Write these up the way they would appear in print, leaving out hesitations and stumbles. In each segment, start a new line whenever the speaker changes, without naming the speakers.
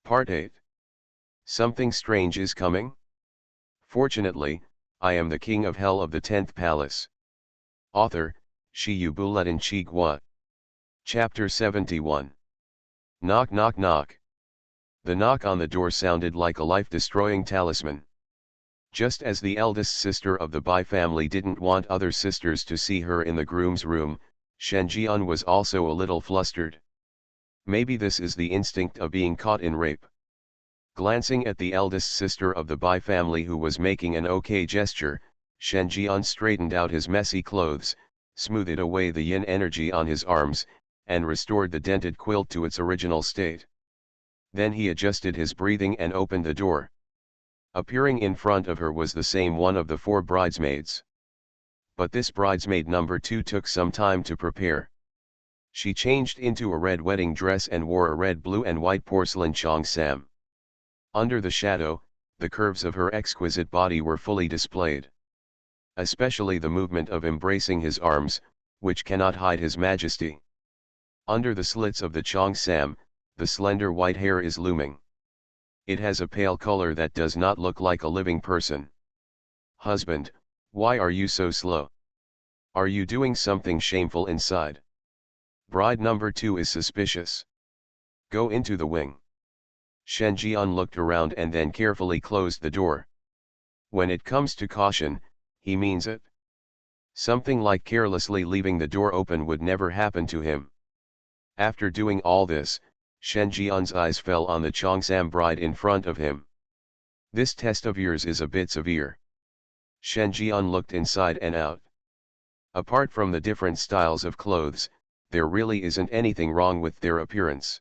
Part 8. Something strange is coming? Fortunately, I am the king of hell of the 10th palace. Author, Shiyubuletin Chigwa. Chapter 71. Knock knock knock. The knock on the door sounded like a life-destroying talisman. Just as the eldest sister of the Bai family didn't want other sisters to see her in the groom's room, Shenjian was also a little flustered. Maybe this is the instinct of being caught in rape. Glancing at the eldest sister of the Bai family who was making an okay gesture, Shenjian straightened out his messy clothes, smoothed away the yin energy on his arms, and restored the dented quilt to its original state. Then he adjusted his breathing and opened the door. Appearing in front of her was the same one of the 4 bridesmaids. But this bridesmaid number 2 took some time to prepare. She changed into a red wedding dress and wore a red, blue and white porcelain cheongsam. Under the shadow, the curves of her exquisite body were fully displayed. Especially the movement of embracing his arms, which cannot hide his majesty. Under the slits of the cheongsam, the slender white hair is looming. It has a pale color that does not look like a living person. Husband, why are you so slow? Are you doing something shameful inside? Bride number 2 is suspicious. Go into the wing. Shenjian looked around and then carefully closed the door. When it comes to caution, he means it. Something like carelessly leaving the door open would never happen to him. After doing all this, Shenjian's eyes fell on the cheongsam bride in front of him. This test of yours is a bit severe. Shenjian looked inside and out. Apart from the different styles of clothes, there really isn't anything wrong with their appearance.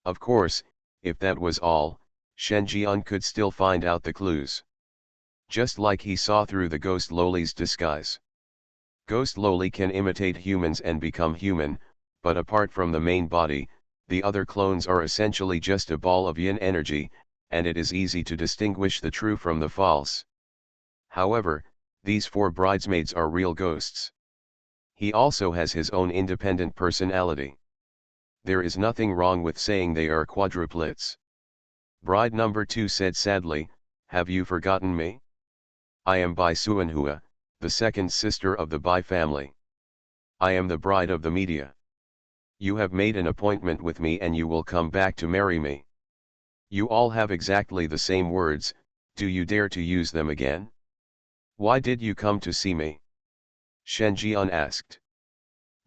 Of course, if that was all, Shenjian could still find out the clues. Just like he saw through the Ghost Loli's disguise. Ghost Loli can imitate humans and become human, but apart from the main body, the other clones are essentially just a ball of yin energy, and it is easy to distinguish the true from the false. However, these 4 bridesmaids are real ghosts. He also has his own independent personality. There is nothing wrong with saying they are quadruplets. Bride number 2 said sadly, have you forgotten me? I am Bai Suanhua, the 2nd sister of the Bai family. I am the bride of the media. You have made an appointment with me and you will come back to marry me. You all have exactly the same words, do you dare to use them again? Why did you come to see me? Shenjian asked.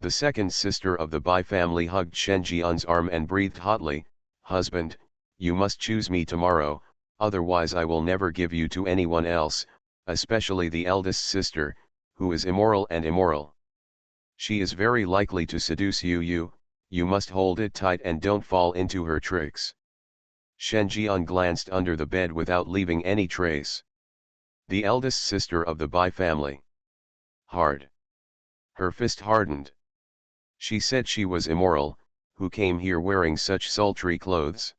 The 2nd sister of the Bai family hugged Shenjian's arm and breathed hotly, husband, you must choose me tomorrow, otherwise I will never give you to anyone else, especially the eldest sister, who is immoral and immoral. She is very likely to seduce you must hold it tight and don't fall into her tricks. Shenjian glanced under the bed without leaving any trace. The eldest sister of the Bai family. Hard. Her fist hardened. She said she was immoral, who came here wearing such sultry clothes.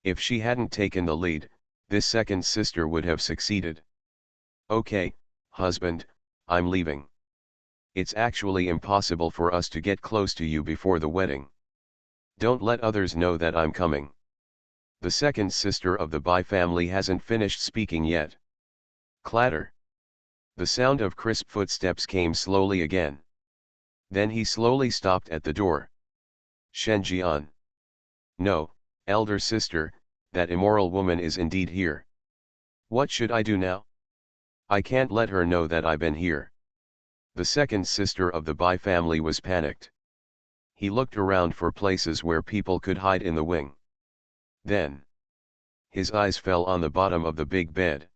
If she hadn't taken the lead, this 2nd sister would have succeeded. Okay, husband, I'm leaving. It's actually impossible for us to get close to you before the wedding. Don't let others know that I'm coming. The 2nd sister of the Bai family hasn't finished speaking yet. Clatter. The sound of crisp footsteps came slowly again. Then he slowly stopped at the door. Shenjian. No, elder sister, that immoral woman is indeed here. What should I do now? I can't let her know that I've been here. The 2nd sister of the Bai family was panicked. He looked around for places where people could hide in the wing. Then, his eyes fell on the bottom of the big bed.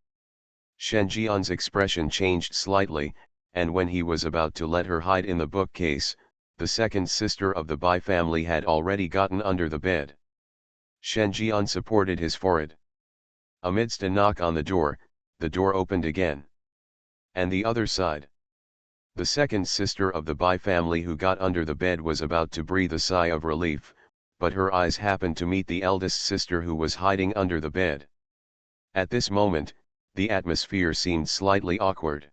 Shenjian's expression changed slightly, and when he was about to let her hide in the bookcase, the 2nd sister of the Bai family had already gotten under the bed. Shenjian supported his forehead. Amidst a knock on the door opened again. And the other side. The 2nd sister of the Bai family who got under the bed was about to breathe a sigh of relief, but her eyes happened to meet the eldest sister who was hiding under the bed. At this moment, the atmosphere seemed slightly awkward.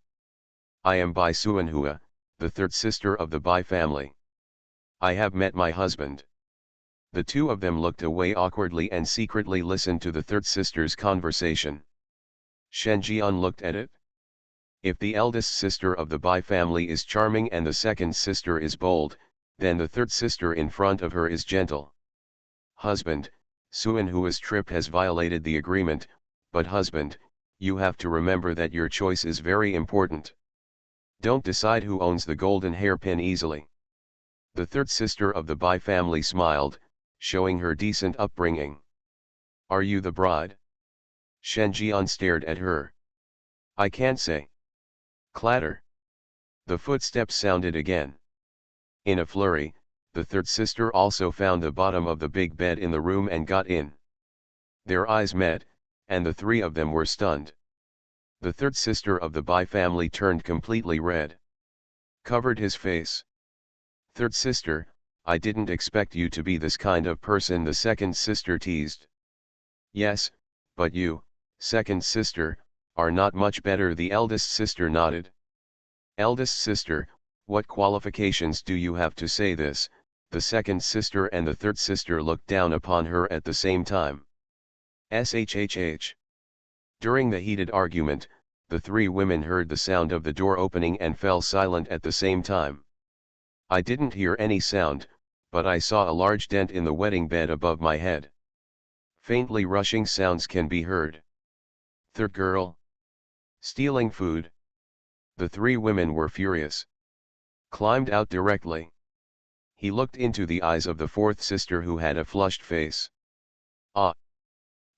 I am Bai Suanhua, the 3rd sister of the Bai family. I have met my husband. The two of them looked away awkwardly and secretly listened to the third sister's conversation. Shen Jian looked at it. If the eldest sister of the Bai family is charming and the second sister is bold, then the third sister in front of her is gentle. Husband, Suan Hua's trip has violated the agreement, but husband, you have to remember that your choice is very important. Don't decide who owns the golden hairpin easily. The third sister of the Bai family smiled, showing her decent upbringing. Are you the bride? Shen Jian stared at her. I can't say. Clatter. The footsteps sounded again. In a flurry, the third sister also found the bottom of the big bed in the room and got in. Their eyes met, and the three of them were stunned. The third sister of the Bai family turned completely red. Covered his face. Third sister, I didn't expect you to be this kind of person, the second sister teased. Yes, but you, second sister, are not much better, the eldest sister nodded. Eldest sister, what qualifications do you have to say this? The second sister and the third sister looked down upon her at the same time. SHHH. During the heated argument, the three women heard the sound of the door opening and fell silent at the same time. I didn't hear any sound, but I saw a large dent in the wedding bed above my head. Faintly rushing sounds can be heard. Third girl. Stealing food. The three women were furious. Climbed out directly. He looked into the eyes of the fourth sister who had a flushed face. Ah!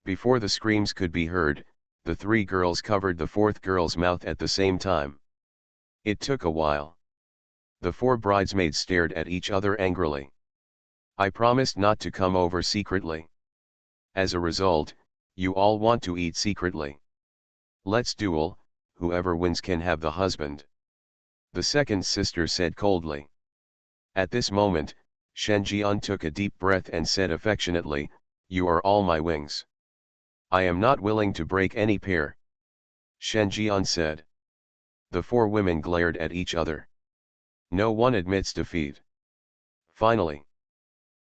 Before the screams could be heard, the three girls covered the fourth girl's mouth at the same time. It took a while. The four bridesmaids stared at each other angrily. I promised not to come over secretly. As a result, you all want to eat secretly. Let's duel, whoever wins can have the husband. The second sister said coldly. At this moment, Shen Jian took a deep breath and said affectionately, you are all my wings. I am not willing to break any pair. Shen Jian said. The four women glared at each other. No one admits defeat. Finally,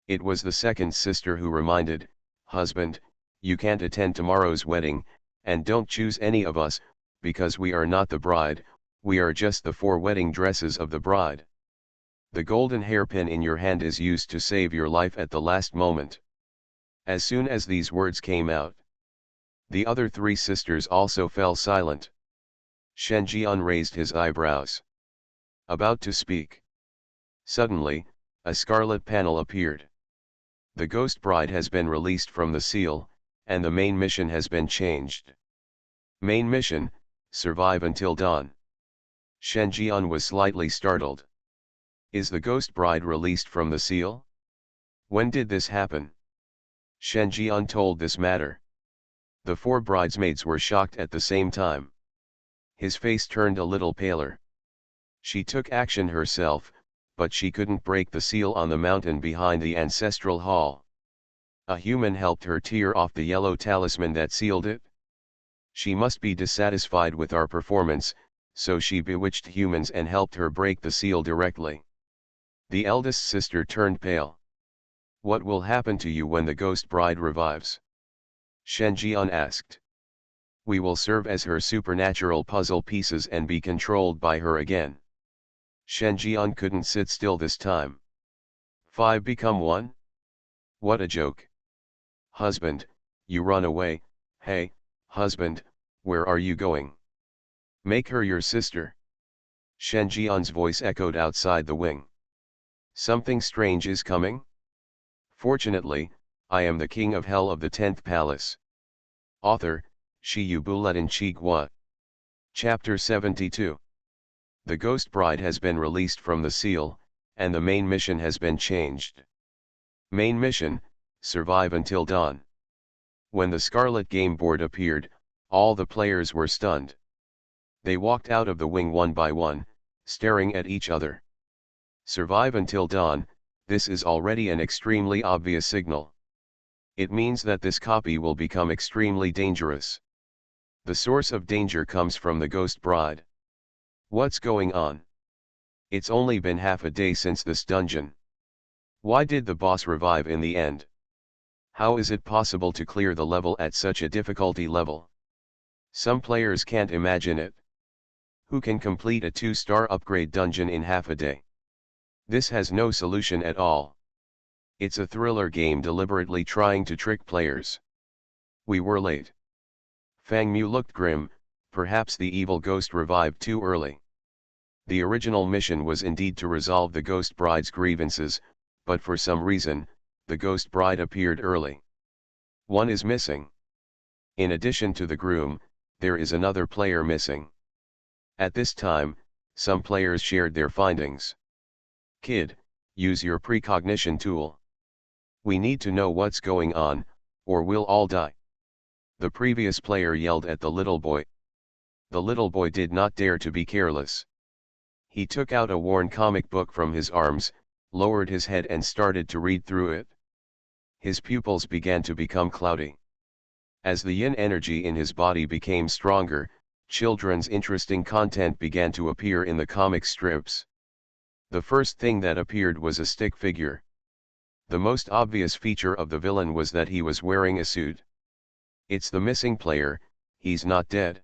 it was the second sister who reminded, husband, you can't attend tomorrow's wedding, and don't choose any of us, because we are not the bride, we are just the four wedding dresses of the bride. The golden hairpin in your hand is used to save your life at the last moment. As soon as these words came out, the other three sisters also fell silent. Shen Jian raised his eyebrows. About to speak. Suddenly, a scarlet panel appeared. The ghost bride has been released from the seal, and the main mission has been changed. Main mission, survive until dawn. Shen Jian was slightly startled. Is the ghost bride released from the seal? When did this happen? Shen Jian told this matter. The four bridesmaids were shocked at the same time. His face turned a little paler. She took action herself, but she couldn't break the seal on the mountain behind the ancestral hall. A human helped her tear off the yellow talisman that sealed it. She must be dissatisfied with our performance, so she bewitched humans and helped her break the seal directly. The eldest sister turned pale. What will happen to you when the ghost bride revives? Shen Jian asked. We will serve as her supernatural puzzle pieces and be controlled by her again. Shen Jian couldn't sit still this time. 5 become 1? What a joke. Husband, you run away. Hey, husband, where are you going? Make her your sister. Shen Jian's voice echoed outside the wing. Something strange is coming? Fortunately, I am the king of hell of the 10th palace. Author, Shi Yubuletin Chigua. Chapter 72. The ghost bride has been released from the seal, and the main mission has been changed. Main mission, survive until dawn. When the Scarlet Game Board appeared, all the players were stunned. They walked out of the wing one by one, staring at each other. Survive until dawn, this is already an extremely obvious signal. It means that this copy will become extremely dangerous. The source of danger comes from the ghost bride. What's going on? It's only been half a day since this dungeon. Why did the boss revive in the end? How is it possible to clear the level at such a difficulty level? Some players can't imagine it. Who can complete a 2-star upgrade dungeon in half a day? This has no solution at all. It's a thriller game deliberately trying to trick players. We were late. Fang Mu looked grim, perhaps the evil ghost revived too early. The original mission was indeed to resolve the ghost bride's grievances, but for some reason, the ghost bride appeared early. One is missing. In addition to the groom, there is another player missing. At this time, some players shared their findings. Kid, use your precognition tool. We need to know what's going on, or we'll all die. The previous player yelled at the little boy. The little boy did not dare to be careless. He took out a worn comic book from his arms, lowered his head and started to read through it. His pupils began to become cloudy. As the yin energy in his body became stronger, children's interesting content began to appear in the comic strips. The first thing that appeared was a stick figure. The most obvious feature of the villain was that he was wearing a suit. It's the missing player, he's not dead.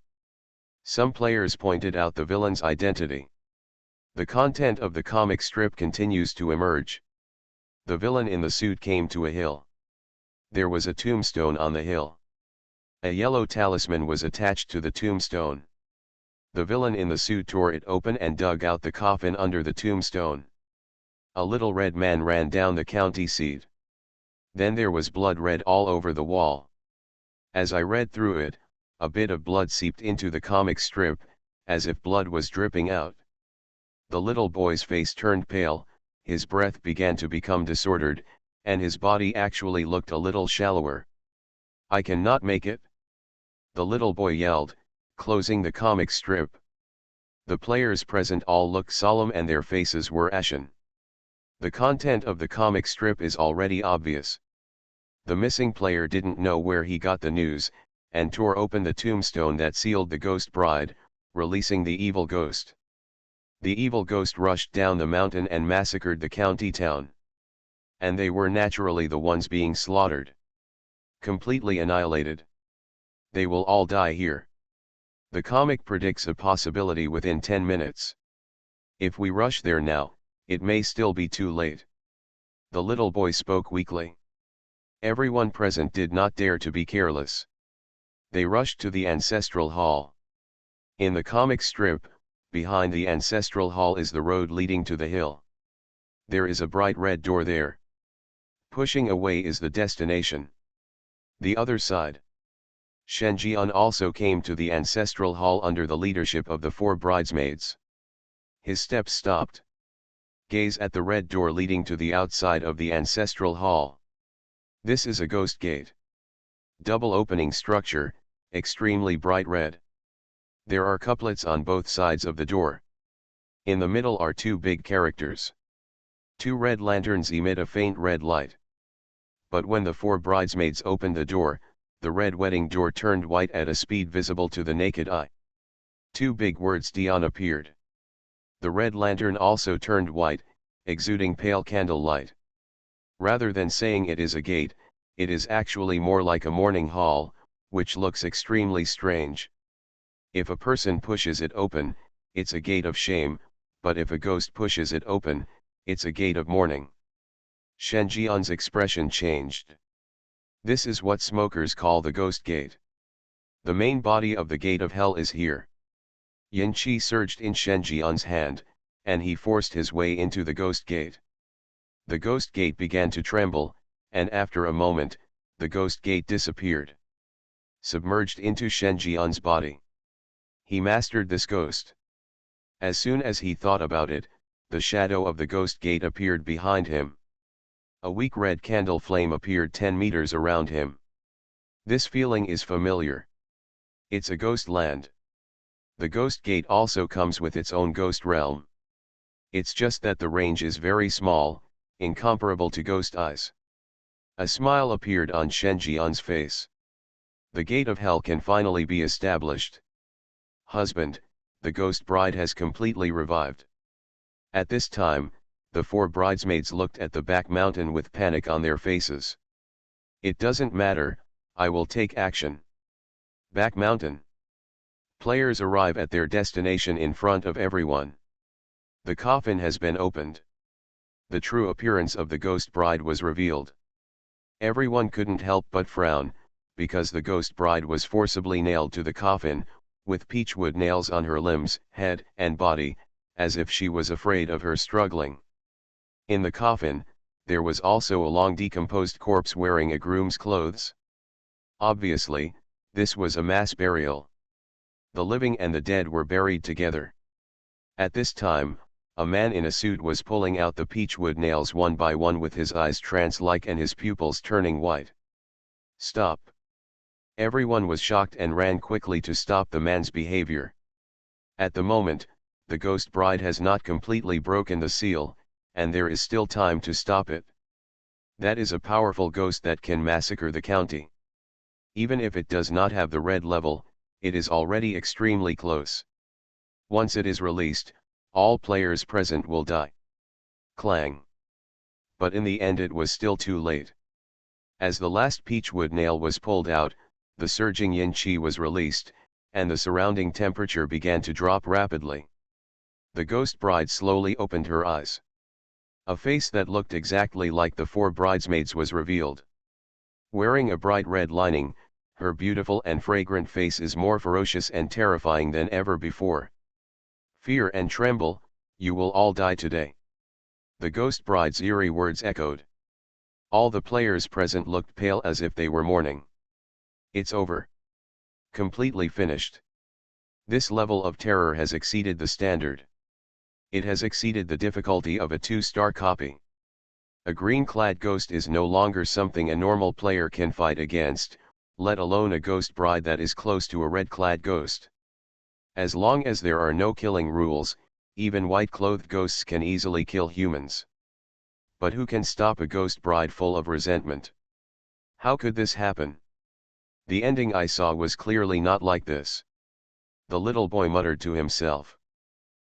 Some players pointed out the villain's identity. The content of the comic strip continues to emerge. The villain in the suit came to a hill. There was a tombstone on the hill. A yellow talisman was attached to the tombstone. The villain in the suit tore it open and dug out the coffin under the tombstone. A little red man ran down the county seat. Then there was blood red all over the wall. As I read through it, a bit of blood seeped into the comic strip, as if blood was dripping out. The little boy's face turned pale, his breath began to become disordered, and his body actually looked a little shallower. I cannot make it. The little boy yelled, closing the comic strip. The players present all looked solemn and their faces were ashen. The content of the comic strip is already obvious. The missing player didn't know where he got the news, and tore open the tombstone that sealed the ghost bride, releasing the evil ghost. The evil ghost rushed down the mountain and massacred the county town. And they were naturally the ones being slaughtered. Completely annihilated. They will all die here. The comic predicts a possibility within 10 minutes. If we rush there now, it may still be too late. The little boy spoke weakly. Everyone present did not dare to be careless. They rushed to the ancestral hall. In the comic strip, behind the ancestral hall is the road leading to the hill. There is a bright red door there. Pushing away is the destination. The other side. Shen Jian also came to the ancestral hall under the leadership of the 4 bridesmaids. His steps stopped. Gaze at the red door leading to the outside of the ancestral hall. This is a ghost gate. Double opening structure, extremely bright red. There are couplets on both sides of the door. In the middle are 2 big characters. 2 red lanterns emit a faint red light. But when the 4 bridesmaids opened the door, the red wedding door turned white at a speed visible to the naked eye. 2 big words Dion appeared. The red lantern also turned white, exuding pale candle light. Rather than saying it is a gate, it is actually more like a mourning hall, which looks extremely strange. If a person pushes it open, it's a gate of shame, but if a ghost pushes it open, it's a gate of mourning. Shen Jian's expression changed. This is what smokers call the ghost gate. The main body of the gate of hell is here. Yin Qi surged in Shen Jian's hand, and he forced his way into the ghost gate. The ghost gate began to tremble, and after a moment, the ghost gate disappeared. Submerged into Shen Jian's body. He mastered this ghost. As soon as he thought about it, the shadow of the ghost gate appeared behind him. A weak red candle flame appeared 10 meters around him. This feeling is familiar. It's a ghost land. The ghost gate also comes with its own ghost realm. It's just that the range is very small, incomparable to ghost eyes. A smile appeared on Shen Jian's face. The gate of hell can finally be established. Husband, the ghost bride has completely revived. At this time, the 4 bridesmaids looked at the back mountain with panic on their faces. It doesn't matter, I will take action. Back mountain. Players arrive at their destination in front of everyone. The coffin has been opened. The true appearance of the ghost bride was revealed. Everyone couldn't help but frown, because the ghost bride was forcibly nailed to the coffin, with peachwood nails on her limbs, head, and body, as if she was afraid of her struggling. In the coffin, there was also a long decomposed corpse wearing a groom's clothes. Obviously, this was a mass burial. The living and the dead were buried together. At this time, a man in a suit was pulling out the peachwood nails one by one with his eyes trance-like and his pupils turning white. Stop! Everyone was shocked and ran quickly to stop the man's behavior. At the moment, the ghost bride has not completely broken the seal, and there is still time to stop it. That is a powerful ghost that can massacre the county. Even if it does not have the red level, it is already extremely close. Once it is released, all players present will die. Clang. But in the end it was still too late. As the last peachwood nail was pulled out, the surging yin qi was released, and the surrounding temperature began to drop rapidly. The ghost bride slowly opened her eyes. A face that looked exactly like the four bridesmaids was revealed. Wearing a bright red lining, her beautiful and fragrant face is more ferocious and terrifying than ever before. Fear and tremble, you will all die today. The ghost bride's eerie words echoed. All the players present looked pale as if they were mourning. It's over. Completely finished. This level of terror has exceeded the standard. It has exceeded the difficulty of a 2-star copy. A green-clad ghost is no longer something a normal player can fight against, let alone a ghost bride that is close to a red-clad ghost. As long as there are no killing rules, even white-clothed ghosts can easily kill humans. But who can stop a ghost bride full of resentment? How could this happen? The ending I saw was clearly not like this. The little boy muttered to himself.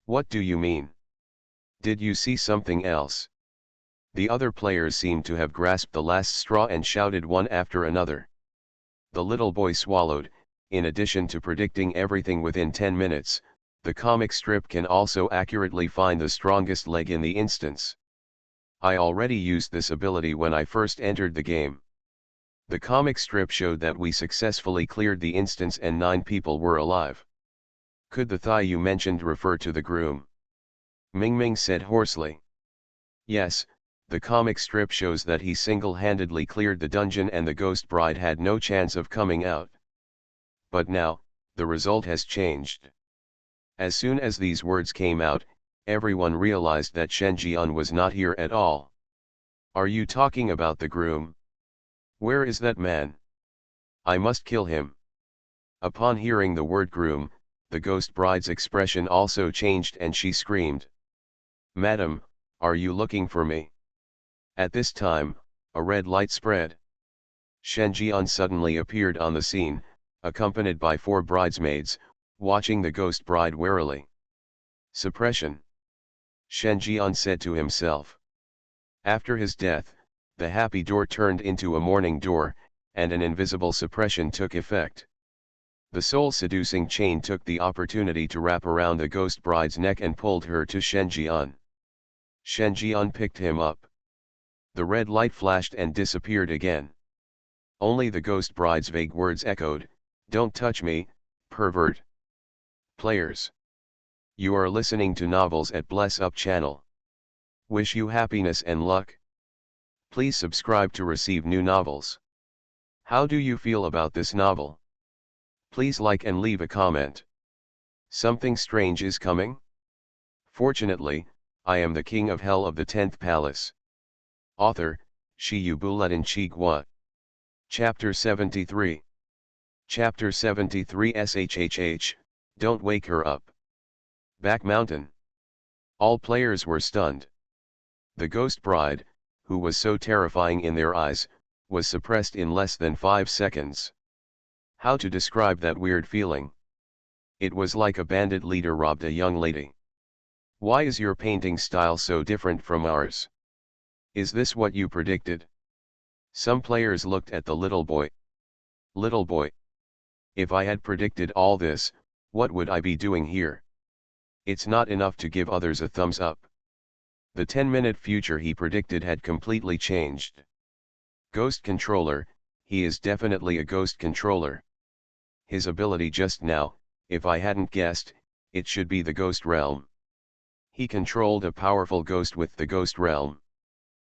What do you mean? Did you see something else? The other players seemed to have grasped the last straw and shouted one after another. The little boy swallowed. In addition to predicting everything within 10 minutes, the comic strip can also accurately find the strongest leg in the instance. I already used this ability when I first entered the game. The comic strip showed that we successfully cleared the instance and 9 people were alive. Could the thigh you mentioned refer to the groom? Ming Ming said hoarsely. Yes, the comic strip shows that he single-handedly cleared the dungeon and the ghost bride had no chance of coming out. But now, the result has changed. As soon as these words came out, everyone realized that Shen Jian was not here at all. Are you talking about the groom? Where is that man? I must kill him. Upon hearing the word groom, the ghost bride's expression also changed and she screamed. Madam, are you looking for me? At this time, a red light spread. Shen Jian suddenly appeared on the scene, accompanied by 4 bridesmaids, watching the ghost bride warily. Suppression. Shen Jian said to himself. After his death, the happy door turned into a mourning door, and an invisible suppression took effect. The soul-seducing chain took the opportunity to wrap around the ghost bride's neck and pulled her to Shen Jian. Shen Jian picked him up. The red light flashed and disappeared again. Only the ghost bride's vague words echoed, "Don't touch me, pervert." Players. You are listening to novels at Bless Up channel. Wish you happiness and luck. Please subscribe to receive new novels. How do you feel about this novel? Please like and leave a comment. Something strange is coming? Fortunately, I am the king of hell of the 10th palace. Author, Shi Yubuletin Chigua. Chapter 73. Chapter 73 SHHH, Don't Wake Her Up. Back Mountain. All players were stunned. The ghost bride, who was so terrifying in their eyes, was suppressed in less than 5 seconds. How to describe that weird feeling? It was like a bandit leader robbed a young lady. Why is your painting style so different from ours? Is this what you predicted? Some players looked at the little boy. Little boy. If I had predicted all this, what would I be doing here? It's not enough to give others a thumbs up. The 10-minute future he predicted had completely changed. Ghost controller, he is definitely a ghost controller. His ability just now, if I hadn't guessed, it should be the ghost realm. He controlled a powerful ghost with the ghost realm.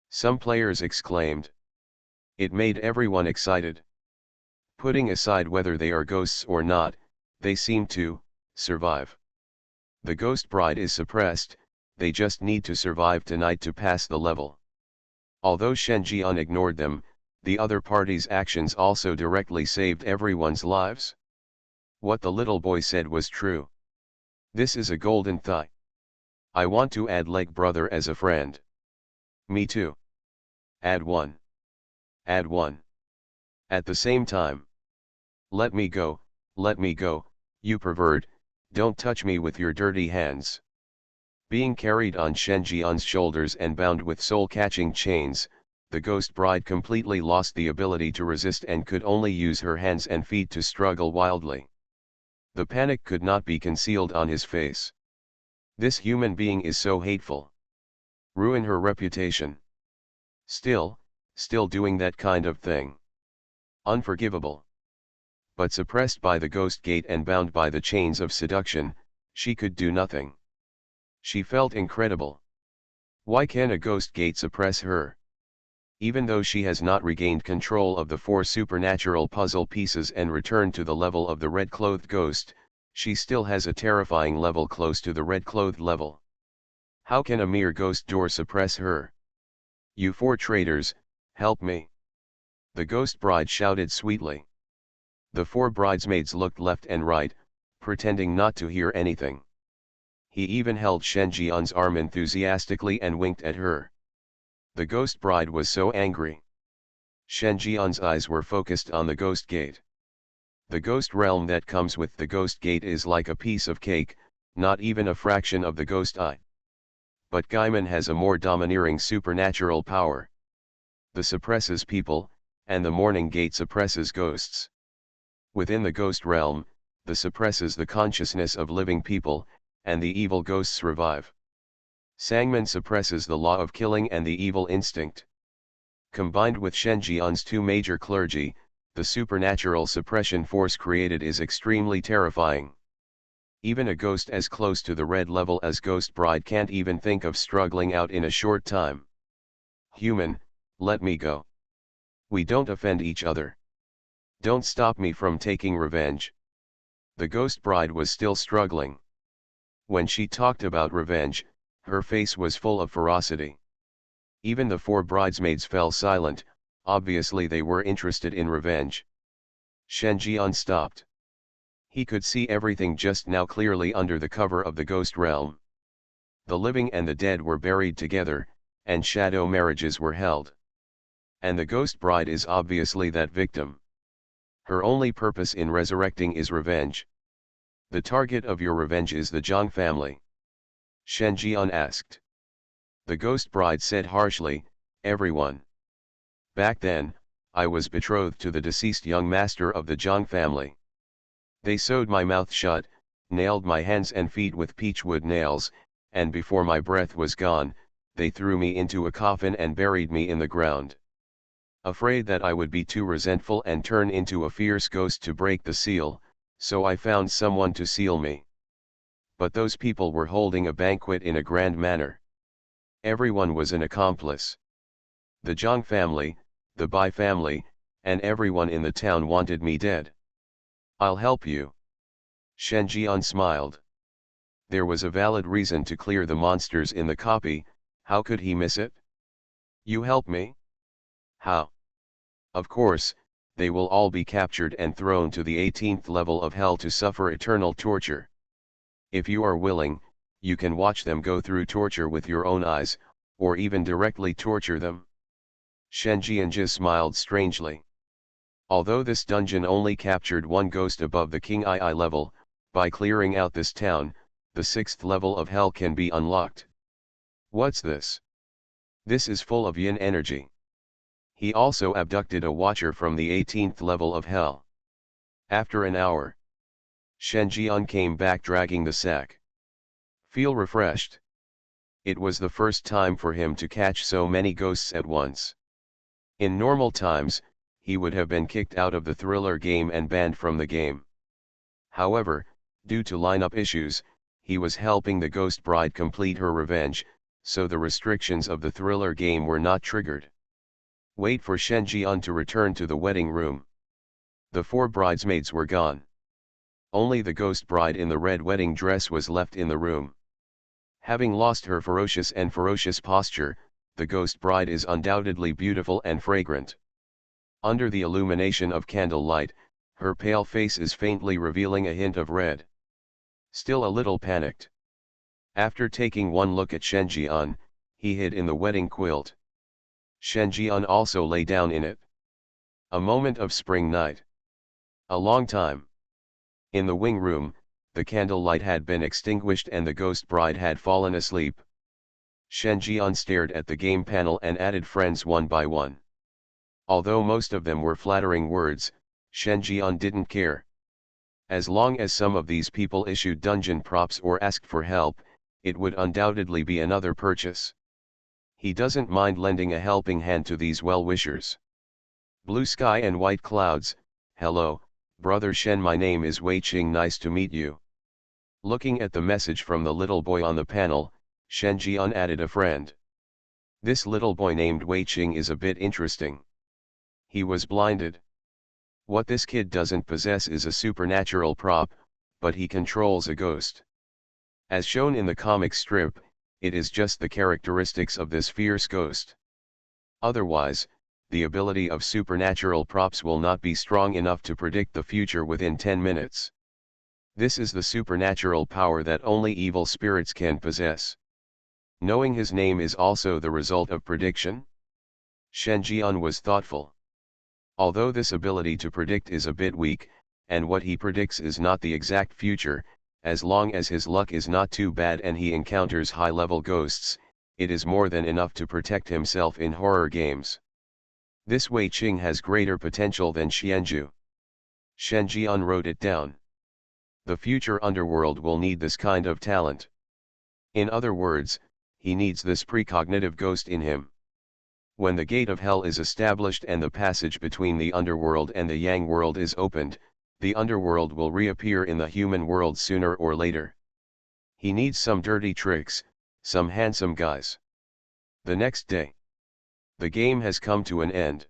Some players exclaimed. It made everyone excited. Putting aside whether they are ghosts or not, they seem to survive. The ghost bride is suppressed, they just need to survive tonight to pass the level. Although Shen Jian ignored them, the other party's actions also directly saved everyone's lives. What the little boy said was true. This is a golden thigh. I want to add leg brother as a friend. Me too. Add one. Add one. At the same time. Let me go, you pervert, don't touch me with your dirty hands. Being carried on Shen Jian's shoulders and bound with soul-catching chains, the ghost bride completely lost the ability to resist and could only use her hands and feet to struggle wildly. The panic could not be concealed on his face. This human being is so hateful. Ruin her reputation. Still doing that kind of thing. Unforgivable. But suppressed by the ghost gate and bound by the chains of seduction, she could do nothing. She felt incredible. Why can a ghost gate suppress her? Even though she has not regained control of the 4 supernatural puzzle pieces and returned to the level of the red-clothed ghost, she still has a terrifying level close to the red-clothed level. How can a mere ghost door suppress her? You 4 traitors, help me! The ghost bride shouted sweetly. The 4 bridesmaids looked left and right, pretending not to hear anything. He even held Shen Jian's arm enthusiastically and winked at her. The ghost bride was so angry. Shen Jian's eyes were focused on the ghost gate. The ghost realm that comes with the ghost gate is like a piece of cake, not even a fraction of the ghost eye. But Gaiman has a more domineering supernatural power. The suppresses people, and the morning gate suppresses ghosts. Within the ghost realm, the suppresses the consciousness of living people, and the evil ghosts revive. Sangman suppresses the law of killing and the evil instinct. Combined with Shen Jian's 2 major clergy, the supernatural suppression force created is extremely terrifying. Even a ghost as close to the red level as Ghost Bride can't even think of struggling out in a short time. Human, let me go. We don't offend each other. Don't stop me from taking revenge. The Ghost Bride was still struggling. When she talked about revenge, her face was full of ferocity. Even the 4 bridesmaids fell silent, obviously they were interested in revenge. Shen Jian stopped. He could see everything just now clearly under the cover of the ghost realm. The living and the dead were buried together, and shadow marriages were held. And the ghost bride is obviously that victim. Her only purpose in resurrecting is revenge. The target of your revenge is the Zhang family. Shen Jian asked. The ghost bride said harshly, everyone. Back then, I was betrothed to the deceased young master of the Zhang family. They sewed my mouth shut, nailed my hands and feet with peachwood nails, and before my breath was gone, they threw me into a coffin and buried me in the ground. Afraid that I would be too resentful and turn into a fierce ghost to break the seal, so I found someone to seal me. But those people were holding a banquet in a grand manner. Everyone was an accomplice. The Zhang family, the Bai family, and everyone in the town wanted me dead. I'll help you. Shen Jian smiled. There was a valid reason to clear the monsters in the copy, how could he miss it? You help me? How? Of course, they will all be captured and thrown to the 18th level of hell to suffer eternal torture. If you are willing, you can watch them go through torture with your own eyes, or even directly torture them. Shen Jianji smiled strangely. Although this dungeon only captured 1 ghost above the King II level, by clearing out this town, the 6th level of hell can be unlocked. What's this? This is full of yin energy. He also abducted a watcher from the 18th level of hell. After an hour, Shen Jian came back dragging the sack. Feel refreshed. It was the first time for him to catch so many ghosts at once. In normal times, he would have been kicked out of the thriller game and banned from the game. However, due to lineup issues, he was helping the ghost bride complete her revenge, so the restrictions of the thriller game were not triggered. Wait for Shen Jian to return to the wedding room. The 4 bridesmaids were gone. Only the ghost bride in the red wedding dress was left in the room. Having lost her ferocious posture, the ghost bride is undoubtedly beautiful and fragrant. Under the illumination of candlelight, her pale face is faintly revealing a hint of red. Still a little panicked. After taking one look at Shen Jian, he hid in the wedding quilt. Shen Jian also lay down in it. A moment of spring night. A long time. In the wing room, the candlelight had been extinguished and the ghost bride had fallen asleep. Shen Jian stared at the game panel and added friends one by one. Although most of them were flattering words, Shen Jian didn't care. As long as some of these people issued dungeon props or asked for help, it would undoubtedly be another purchase. He doesn't mind lending a helping hand to these well-wishers. Blue sky and white clouds. Hello, brother Shen, my name is Wei Qing, nice to meet you. Looking at the message from the little boy on the panel, Shen Jian added a friend. This little boy named Wei Qing is a bit interesting. He was blinded. What this kid doesn't possess is a supernatural prop, but he controls a ghost. As shown in the comic strip, it is just the characteristics of this fierce ghost. Otherwise, the ability of supernatural props will not be strong enough to predict the future within 10 minutes. This is the supernatural power that only evil spirits can possess. Knowing his name is also the result of prediction? Shen Jian was thoughtful. Although this ability to predict is a bit weak, and what he predicts is not the exact future, as long as his luck is not too bad and he encounters high-level ghosts, it is more than enough to protect himself in horror games. This Wei Qing has greater potential than Xianzhu. Shen Jian wrote it down. The future underworld will need this kind of talent. In other words, he needs this precognitive ghost in him. When the gate of hell is established and the passage between the underworld and the yang world is opened, the underworld will reappear in the human world sooner or later. He needs some dirty tricks, some handsome guys. The next day. The game has come to an end.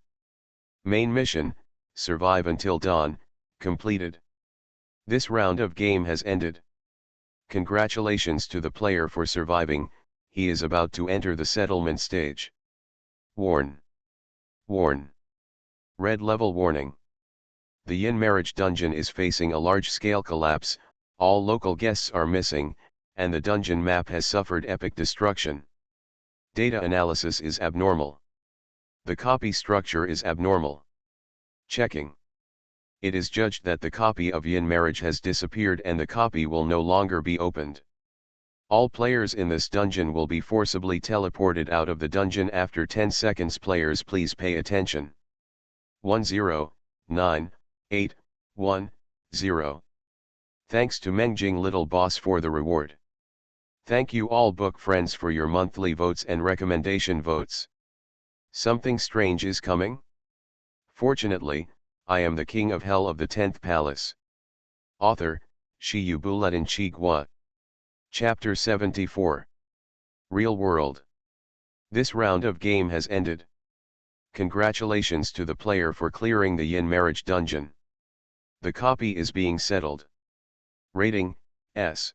Main mission, survive until dawn, completed. This round of game has ended. Congratulations to the player for surviving, he is about to enter the settlement stage. Warn. Warn. Red level warning. The Yin marriage dungeon is facing a large-scale collapse, all local guests are missing, and the dungeon map has suffered epic destruction. Data analysis is abnormal. The copy structure is abnormal. Checking. It is judged that the copy of Yin marriage has disappeared and the copy will no longer be opened. All players in this dungeon will be forcibly teleported out of the dungeon after 10 seconds. Players, please pay attention. 109810. Thanks to Mengjing Little Boss for the reward. Thank you all book friends for your monthly votes and recommendation votes. Something strange is coming? Fortunately, I am the king of hell of the 10th palace. Author, Shi Yubuletin Chigua. Chapter 74. Real World. This round of game has ended. Congratulations to the player for clearing the Yin marriage dungeon. The copy is being settled. Rating, S.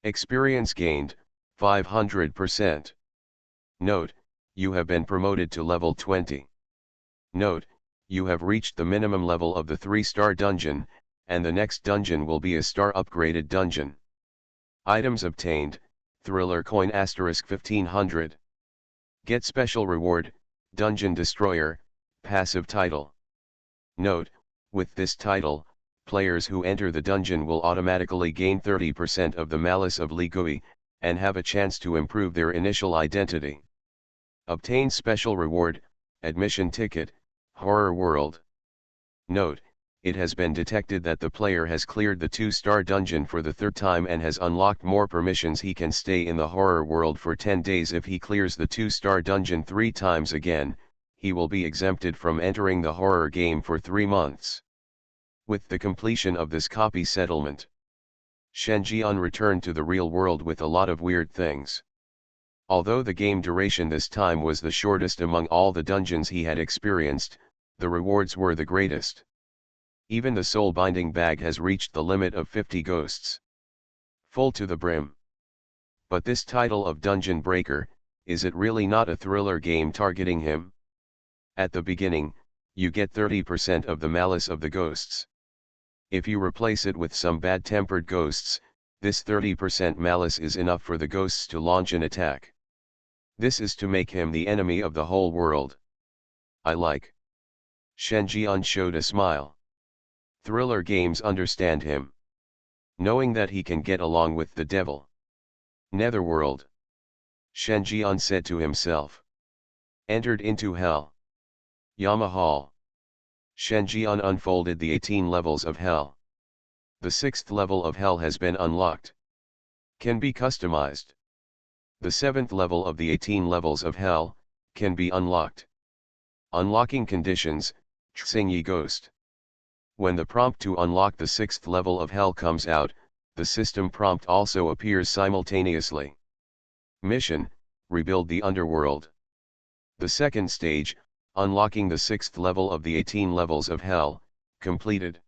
Experience gained, 500%. Note, you have been promoted to level 20. Note, you have reached the minimum level of the 3-star dungeon, and the next dungeon will be a star upgraded dungeon. Items obtained, Thriller Coin * 1500. Get special reward, Dungeon Destroyer, passive title. Note, with this title, players who enter the dungeon will automatically gain 30% of the malice of Li Gui, and have a chance to improve their initial identity. Obtain special reward, Admission ticket, Horror World. Note, it has been detected that the player has cleared the 2-star dungeon for the 3rd time and has unlocked more permissions. He can stay in the Horror World for 10 days. If he clears the 2-star dungeon 3 times again, he will be exempted from entering the horror game for 3 months. With the completion of this copy settlement, Shen Jian returned to the real world with a lot of weird things. Although the game duration this time was the shortest among all the dungeons he had experienced, the rewards were the greatest. Even the soul-binding bag has reached the limit of 50 ghosts. Full to the brim. But this title of Dungeon Breaker, is it really not a thriller game targeting him? At the beginning, you get 30% of the malice of the ghosts. If you replace it with some bad-tempered ghosts, this 30% malice is enough for the ghosts to launch an attack. This is to make him the enemy of the whole world. I like. Shen Jian showed a smile. Thriller games understand him. Knowing that he can get along with the devil. Netherworld. Shen Jian said to himself. Entered into hell. Yama Hall. Shen Jian unfolded the 18 levels of hell. The 6th level of hell has been unlocked. Can be customized. The 7th level of the 18 levels of hell, can be unlocked. Unlocking conditions, Xingyi Ghost. When the prompt to unlock the 6th level of hell comes out, the system prompt also appears simultaneously. Mission, rebuild the underworld. The 2nd stage, unlocking the 6th level of the 18 levels of hell, completed.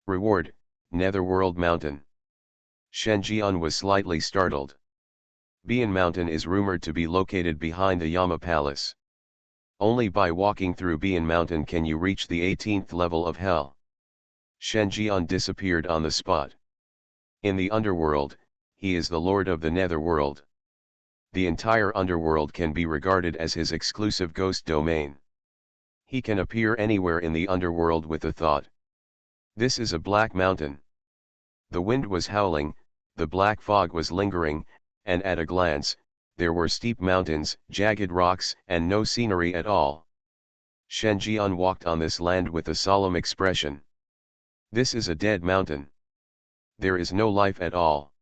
Reward, Netherworld Mountain. Shen Jian was slightly startled. Bian Mountain is rumored to be located behind the Yama Palace. Only by walking through Bian Mountain can you reach the 18th level of hell. Shen Jian disappeared on the spot. In the underworld, he is the lord of the netherworld. The entire underworld can be regarded as his exclusive ghost domain. He can appear anywhere in the underworld with a thought. This is a black mountain. The wind was howling, the black fog was lingering, and at a glance, there were steep mountains, jagged rocks, and no scenery at all. Shen Jian walked on this land with a solemn expression. This is a dead mountain. There is no life at all.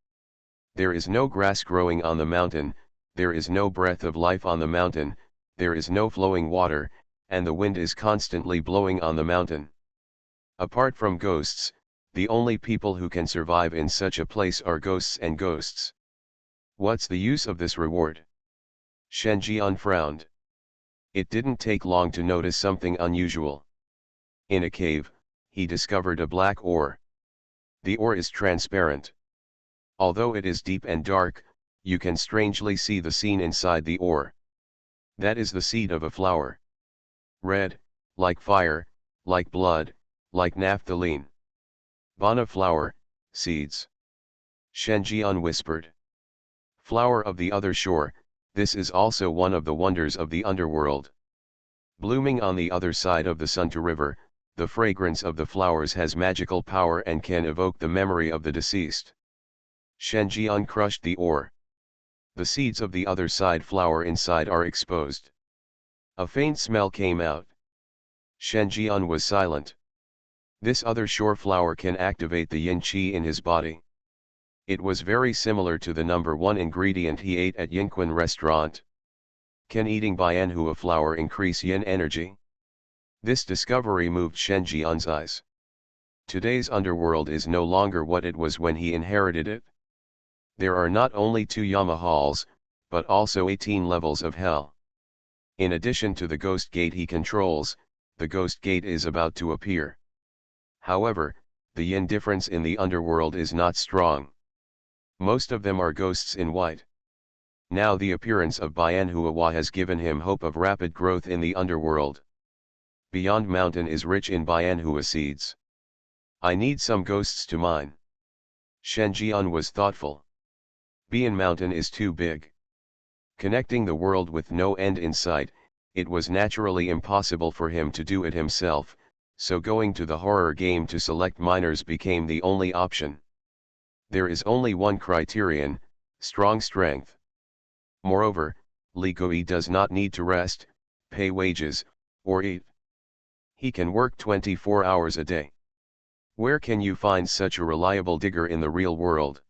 There is no grass growing on the mountain, there is no breath of life on the mountain, there is no flowing water, and the wind is constantly blowing on the mountain. Apart from ghosts, the only people who can survive in such a place are ghosts and ghosts. What's the use of this reward? Shen Jian frowned. It didn't take long to notice something unusual. In a cave, he discovered a black ore. The ore is transparent. Although it is deep and dark, you can strangely see the scene inside the ore. That is the seed of a flower. Red, like fire, like blood, like naphthalene. Bana flower, seeds. Shen Jian whispered. Flower of the other shore, this is also one of the wonders of the underworld. Blooming on the other side of the Sunta River, the fragrance of the flowers has magical power and can evoke the memory of the deceased. Shen Jian crushed the ore. The seeds of the other side flower inside are exposed. A faint smell came out. Shen Jian was silent. This other shore flower can activate the yin qi in his body. It was very similar to the number 1 ingredient he ate at Yinquan restaurant. Can eating Bianhua flower increase yin energy? This discovery moved Shen Jian's eyes. Today's underworld is no longer what it was when he inherited it. There are not only 2 Yama halls, but also 18 levels of hell. In addition to the ghost gate he controls, the ghost gate is about to appear. However, the yin difference in the underworld is not strong. Most of them are ghosts in white. Now the appearance of Bianhua has given him hope of rapid growth in the underworld. Beyond Mountain is rich in Bianhua seeds. I need some ghosts to mine. Shen Jian was thoughtful. Bian Mountain is too big. Connecting the world with no end in sight, it was naturally impossible for him to do it himself, so going to the horror game to select miners became the only option. There is only one criterion, strong strength. Moreover, Li Gui does not need to rest, pay wages, or eat. He can work 24 hours a day. Where can you find such a reliable digger in the real world?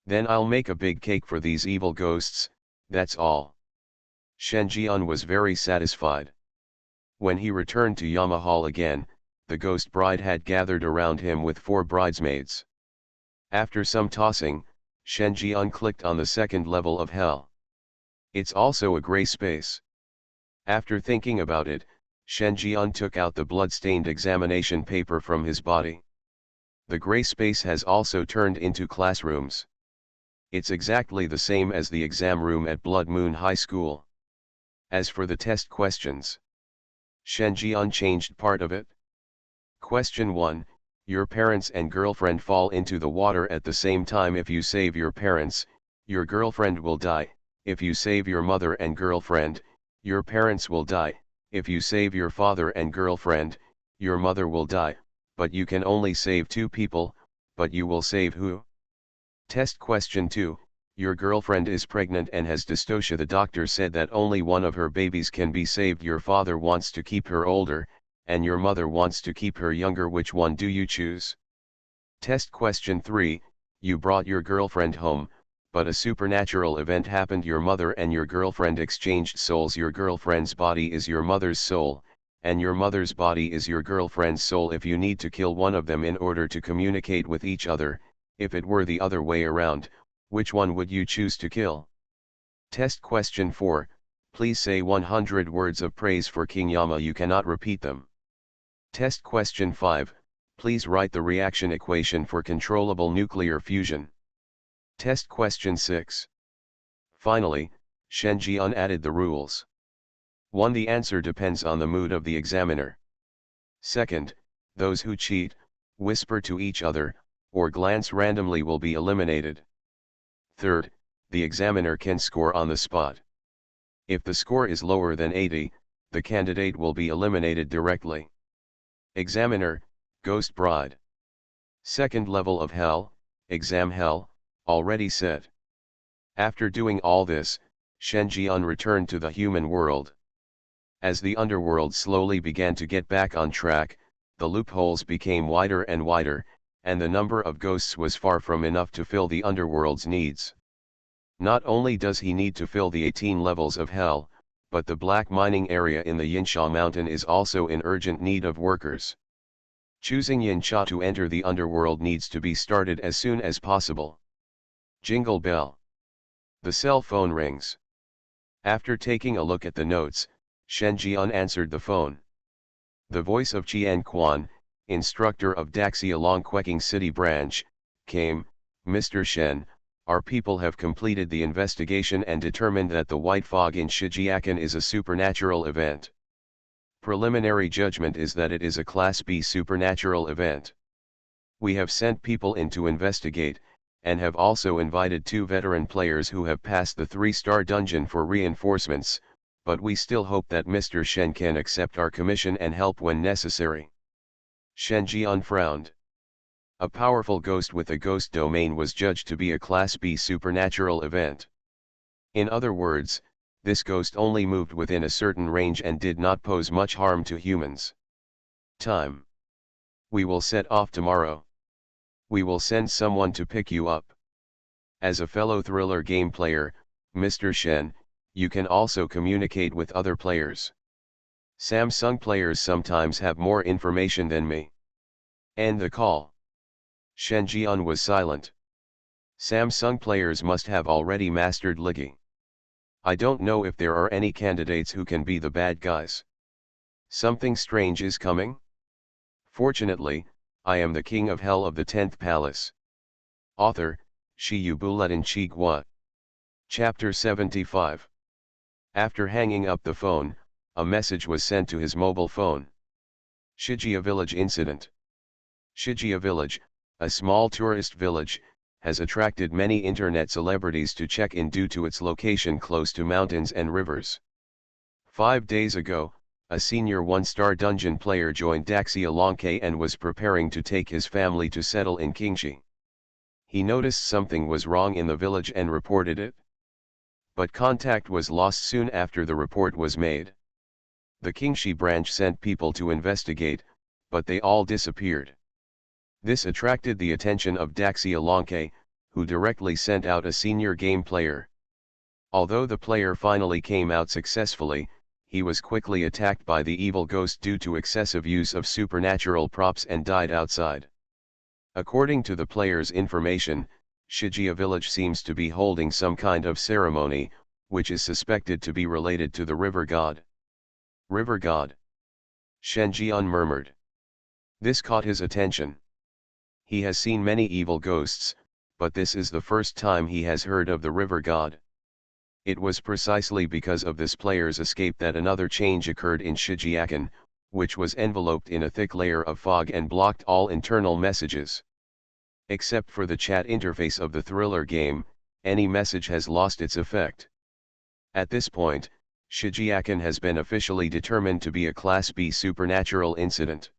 Then I'll make a big cake for these evil ghosts, that's all. Shen Jian was very satisfied. When he returned to Yama Hall again, the ghost bride had gathered around him with 4 bridesmaids. After some tossing, Shen Jian clicked on the second level of hell. It's also a gray space. After thinking about it, Shen Jian took out the blood-stained examination paper from his body. The gray space has also turned into classrooms. It's exactly the same as the exam room at Blood Moon High School. As for the test questions, Shen Jian changed part of it. Question 1, your parents and girlfriend fall into the water at the same time. If you save your parents, your girlfriend will die. If you save your mother and girlfriend, your parents will die. If you save your father and girlfriend, your mother will die, but you can only save 2 people, but you will save who? Test question 2, your girlfriend is pregnant and has dystocia. The doctor said that only one of her babies can be saved. Your father wants to keep her older, and your mother wants to keep her younger. Which one do you choose? Test question 3, you brought your girlfriend home, but a supernatural event happened. Your mother and your girlfriend exchanged souls. Your girlfriend's body is your mother's soul, and your mother's body is your girlfriend's soul. If you need to kill one of them in order to communicate with each other, if it were the other way around, which one would you choose to kill? Test question 4, please say 100 words of praise for King Yama. You cannot repeat them. Test question 5, please write the reaction equation for controllable nuclear fusion. Test question 6. Finally, Shen Jian added the rules. 1. The answer depends on the mood of the examiner. 2nd, those who cheat, whisper to each other, or glance randomly will be eliminated. 3rd, the examiner can score on the spot. If the score is lower than 80, the candidate will be eliminated directly. Examiner, Ghost Bride. 2nd level of hell, Exam Hell, already set. After doing all this, Shen Jian returned to the human world. As the underworld slowly began to get back on track, the loopholes became wider and wider, and the number of ghosts was far from enough to fill the underworld's needs. Not only does he need to fill the 18 levels of hell, but the black mining area in the Yinsha mountain is also in urgent need of workers. Choosing Yinsha to enter the underworld needs to be started as soon as possible. Jingle bell. The cell phone rings. After taking a look at the notes, Shen Jian answered the phone. The voice of Qian Quan, instructor of Daxia Longqueking City Branch, came. Mr. Shen, our people have completed the investigation and determined that the white fog in Shijiakan is a supernatural event. Preliminary judgment is that it is a Class B supernatural event. We have sent people in to investigate, and have also invited 2 veteran players who have passed the 3-star dungeon for reinforcements, but we still hope that Mr. Shen can accept our commission and help when necessary. Shen Jian frowned. A powerful ghost with a ghost domain was judged to be a Class B supernatural event. In other words, this ghost only moved within a certain range and did not pose much harm to humans. Time. We will set off tomorrow. We will send someone to pick you up. As a fellow thriller game player, Mr. Shen, you can also communicate with other players. Samsung players sometimes have more information than me. End the call. Shen Jian was silent. Samsung players must have already mastered Ligi. I don't know if there are any candidates who can be the bad guys. Something strange is coming? Fortunately, I am the king of hell of the 10th palace. Author, Shi Yubuletin Chi Gua. Chapter 75. After hanging up the phone, a message was sent to his mobile phone. Shijia Village Incident. Shijia Village, a small tourist village, has attracted many internet celebrities to check in due to its location close to mountains and rivers. 5 days ago, a senior 1-star dungeon player joined Daxia Longke and was preparing to take his family to settle in Qingxi. He noticed something was wrong in the village and reported it. But contact was lost soon after the report was made. The Kingshi branch sent people to investigate, but they all disappeared. This attracted the attention of Daxia Lonke, who directly sent out a senior game player. Although the player finally came out successfully, he was quickly attacked by the evil ghost due to excessive use of supernatural props and died outside. According to the player's information, Shigia village seems to be holding some kind of ceremony, which is suspected to be related to the river god. River god? Shen Jian murmured. This caught his attention. He has seen many evil ghosts, but this is the first time he has heard of the river god. It was precisely because of this player's escape that another change occurred in Shijiakan, which was enveloped in a thick layer of fog and blocked all internal messages. Except for the chat interface of the thriller game, any message has lost its effect. At this point, Shijiakan has been officially determined to be a Class B supernatural incident.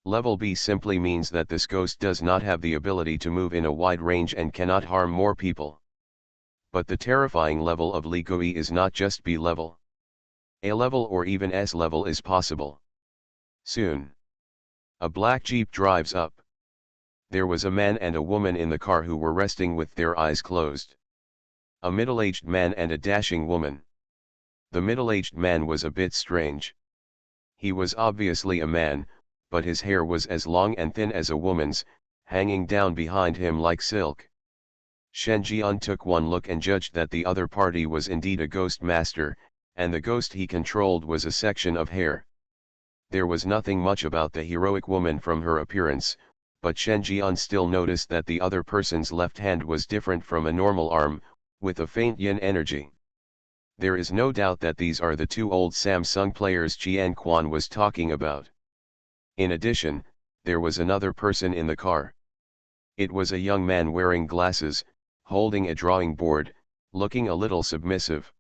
Level B simply means that this ghost does not have the ability to move in a wide range and cannot harm more people. But the terrifying level of Ligui is not just B level. A level or even S level is possible. Soon, a black jeep drives up. There was a man and a woman in the car who were resting with their eyes closed. A middle-aged man and a dashing woman. The middle-aged man was a bit strange. He was obviously a man, but his hair was as long and thin as a woman's, hanging down behind him like silk. Shen Jian took one look and judged that the other party was indeed a ghost master, and the ghost he controlled was a section of hair. There was nothing much about the heroic woman from her appearance, but Shen Jian still noticed that the other person's left hand was different from a normal arm, with a faint yin energy. There is no doubt that these are the two old Samsung players Jian Quan was talking about. In addition, there was another person in the car. It was a young man wearing glasses, holding a drawing board, looking a little submissive.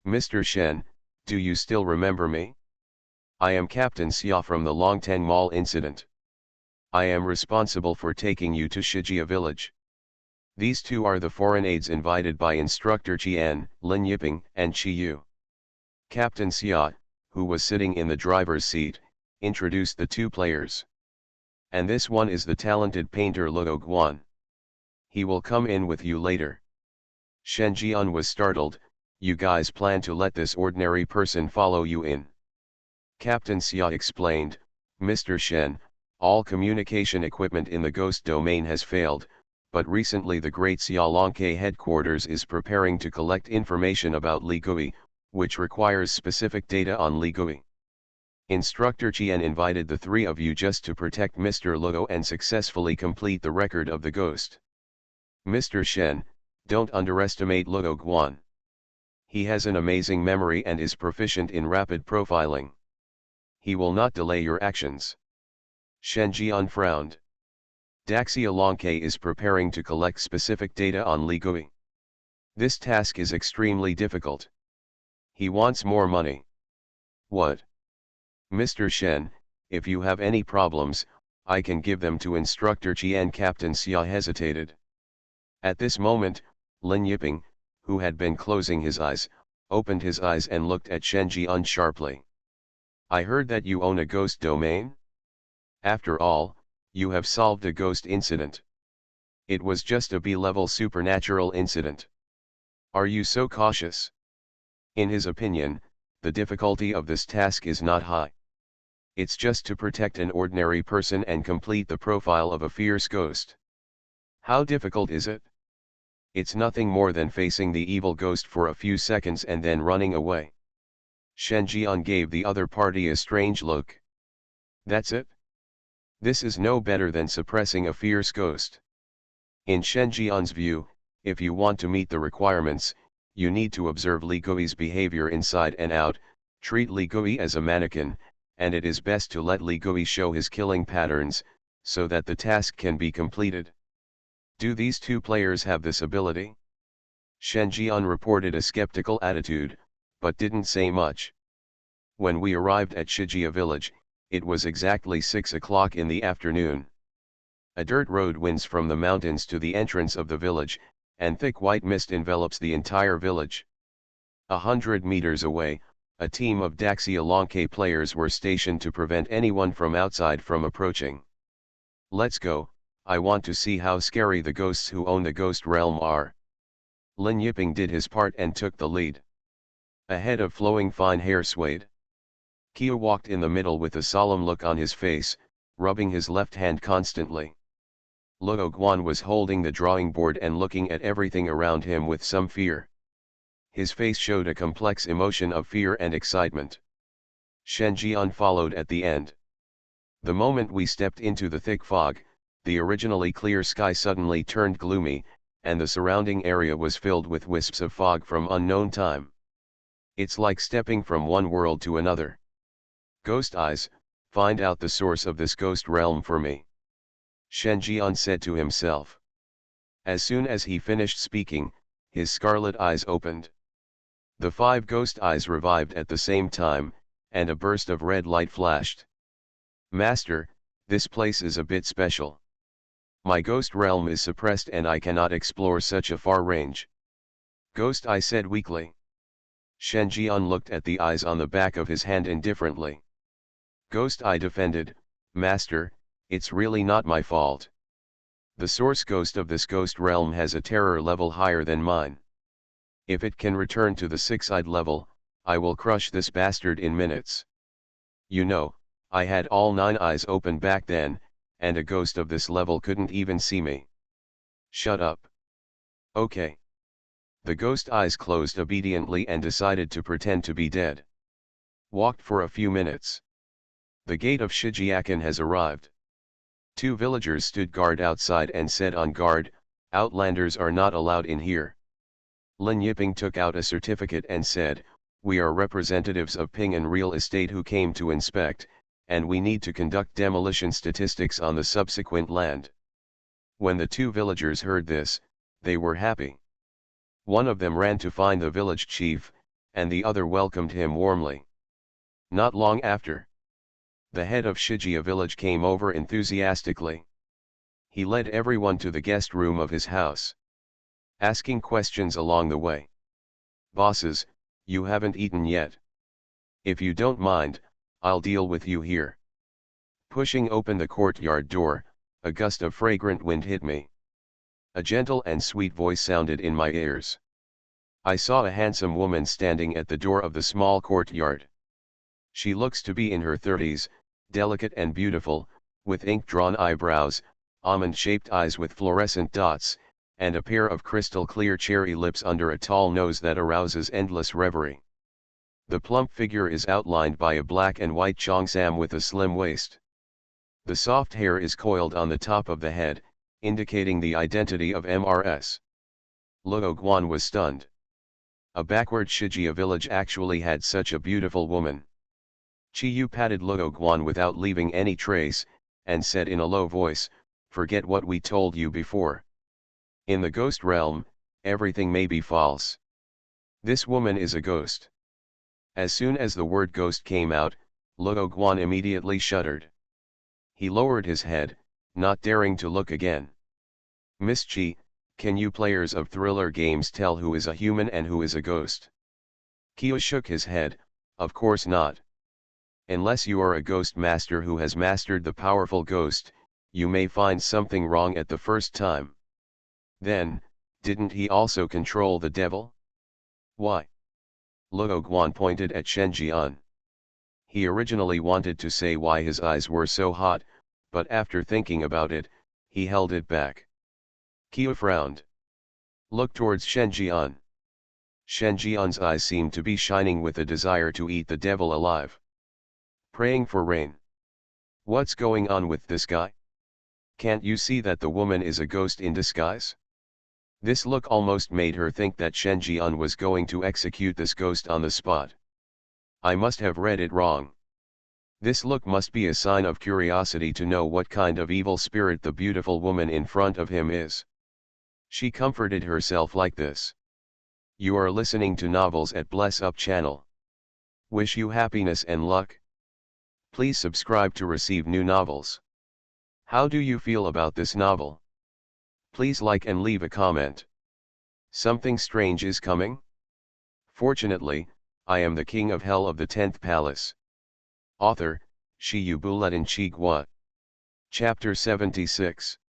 "Mr. Shen, do you still remember me? I am Captain Xia from the Longteng Mall incident. I am responsible for taking you to Shigia village. These two are the foreign aides invited by Instructor Qian, Lin Yiping, and Qi Yu." Captain Xia, who was sitting in the driver's seat, introduced the two players. "And this one is the talented painter Luo Guan. He will come in with you later." Shen Jian was startled. "You guys plan to let this ordinary person follow you in?" Captain Xia explained, "Mr. Shen, all communication equipment in the ghost domain has failed, but recently the Great Xiaolongke headquarters is preparing to collect information about Ligui, which requires specific data on Ligui. Instructor Qian invited the three of you just to protect Mr. Luo and successfully complete the record of the ghost. Mr. Shen, don't underestimate Luo Guan. He has an amazing memory and is proficient in rapid profiling. He will not delay your actions." Shen Jian frowned. Daxia Lonke is preparing to collect specific data on Ligui. This task is extremely difficult. He wants more money. What? Mr. Shen, if you have any problems, I can give them to Instructor Qian. Captain Xia hesitated. At this moment, Lin Yiping, who had been closing his eyes, opened his eyes and looked at Shen Jian sharply. "I heard that you own a ghost domain? After all, you have solved a ghost incident. It was just a B-level supernatural incident. Are you so cautious?" In his opinion, the difficulty of this task is not high. It's just to protect an ordinary person and complete the profile of a fierce ghost. How difficult is it? It's nothing more than facing the evil ghost for a few seconds and then running away. Shen Jian gave the other party a strange look. That's it? This is no better than suppressing a fierce ghost. In Shen Jian's view, if you want to meet the requirements, you need to observe Ligui's behavior inside and out, treat Ligui as a mannequin, and it is best to let Ligui show his killing patterns, so that the task can be completed. Do these two players have this ability? Shen Jian reported a skeptical attitude, but didn't say much. When we arrived at Shigia village, it was exactly 6 o'clock in the afternoon. A dirt road winds from the mountains to the entrance of the village, and thick white mist envelops the entire village. 100 meters away, A team of Daxia players were stationed to prevent anyone from outside from approaching. Let's go, I want to see how scary the ghosts who own the ghost realm are. Lin Yiping did his part and took the lead. A head of flowing fine hair swayed. Kia walked in the middle with a solemn look on his face, rubbing his left hand constantly. Luo Guan was holding the drawing board and looking at everything around him with some fear. His face showed a complex emotion of fear and excitement. Shen Jian followed at the end. The moment we stepped into the thick fog, the originally clear sky suddenly turned gloomy, and the surrounding area was filled with wisps of fog from unknown time. It's like stepping from one world to another. Ghost eyes, find out the source of this ghost realm for me. Shen Jian said to himself. As soon as he finished speaking, his scarlet eyes opened. The 5 ghost eyes revived at the same time, and a burst of red light flashed. Master, this place is a bit special. My ghost realm is suppressed and I cannot explore such a far range. Ghost Eye said weakly. Shen Jian looked at the eyes on the back of his hand indifferently. Ghost Eye defended, Master, it's really not my fault. The source ghost of this ghost realm has a terror level higher than mine. If it can return to the 6-eyed level, I will crush this bastard in minutes. You know, I had all 9 eyes open back then, and a ghost of this level couldn't even see me. Shut up. Okay. The ghost eyes closed obediently and decided to pretend to be dead. Walked for a few minutes. The gate of Shijiakan has arrived. 2 villagers stood guard outside and said on guard, outlanders are not allowed in here. Lin Yiping took out a certificate and said, we are representatives of Ping An Real Estate who came to inspect, and we need to conduct demolition statistics on the subsequent land. When the 2 villagers heard this, they were happy. One of them ran to find the village chief, and the other welcomed him warmly. Not long after, the head of Shijia village came over enthusiastically. He led everyone to the guest room of his house, asking questions along the way. Bosses, you haven't eaten yet. If you don't mind, I'll deal with you here. Pushing open the courtyard door, a gust of fragrant wind hit me. A gentle and sweet voice sounded in my ears. I saw a handsome woman standing at the door of the small courtyard. She looks to be in her 30s, delicate and beautiful, with ink-drawn eyebrows, almond-shaped eyes with fluorescent dots, and a pair of crystal-clear cherry lips under a tall nose that arouses endless reverie. The plump figure is outlined by a black and white cheongsam with a slim waist. The soft hair is coiled on the top of the head, indicating the identity of MRS. Luo Guan was stunned. A backward Shijia village actually had such a beautiful woman. Chiyu patted Luo Guan without leaving any trace, and said in a low voice, forget what we told you before. In the ghost realm, everything may be false. This woman is a ghost. As soon as the word ghost came out, Luo Guan immediately shuddered. He lowered his head, not daring to look again. Miss Chi, can you players of thriller games tell who is a human and who is a ghost? Kia shook his head, of course not. Unless you are a ghost master who has mastered the powerful ghost, you may find something wrong at the first time. Then, didn't he also control the devil? Why? Luo Guan pointed at Shen Jian. He originally wanted to say why his eyes were so hot, but after thinking about it, he held it back. Kia frowned. Look towards Shen Jian. Shen Jian's eyes seemed to be shining with a desire to eat the devil alive. Praying for rain. What's going on with this guy? Can't you see that the woman is a ghost in disguise? This look almost made her think that Shen Jian was going to execute this ghost on the spot. I must have read it wrong. This look must be a sign of curiosity to know what kind of evil spirit the beautiful woman in front of him is. She comforted herself like this. You are listening to novels at Bless Up channel. Wish you happiness and luck. Please subscribe to receive new novels. How do you feel about this novel? Please like and leave a comment. Something strange is coming? Fortunately, I am the king of hell of the 10th palace. Author, Shiyubuletin Chigwa. Chapter 76.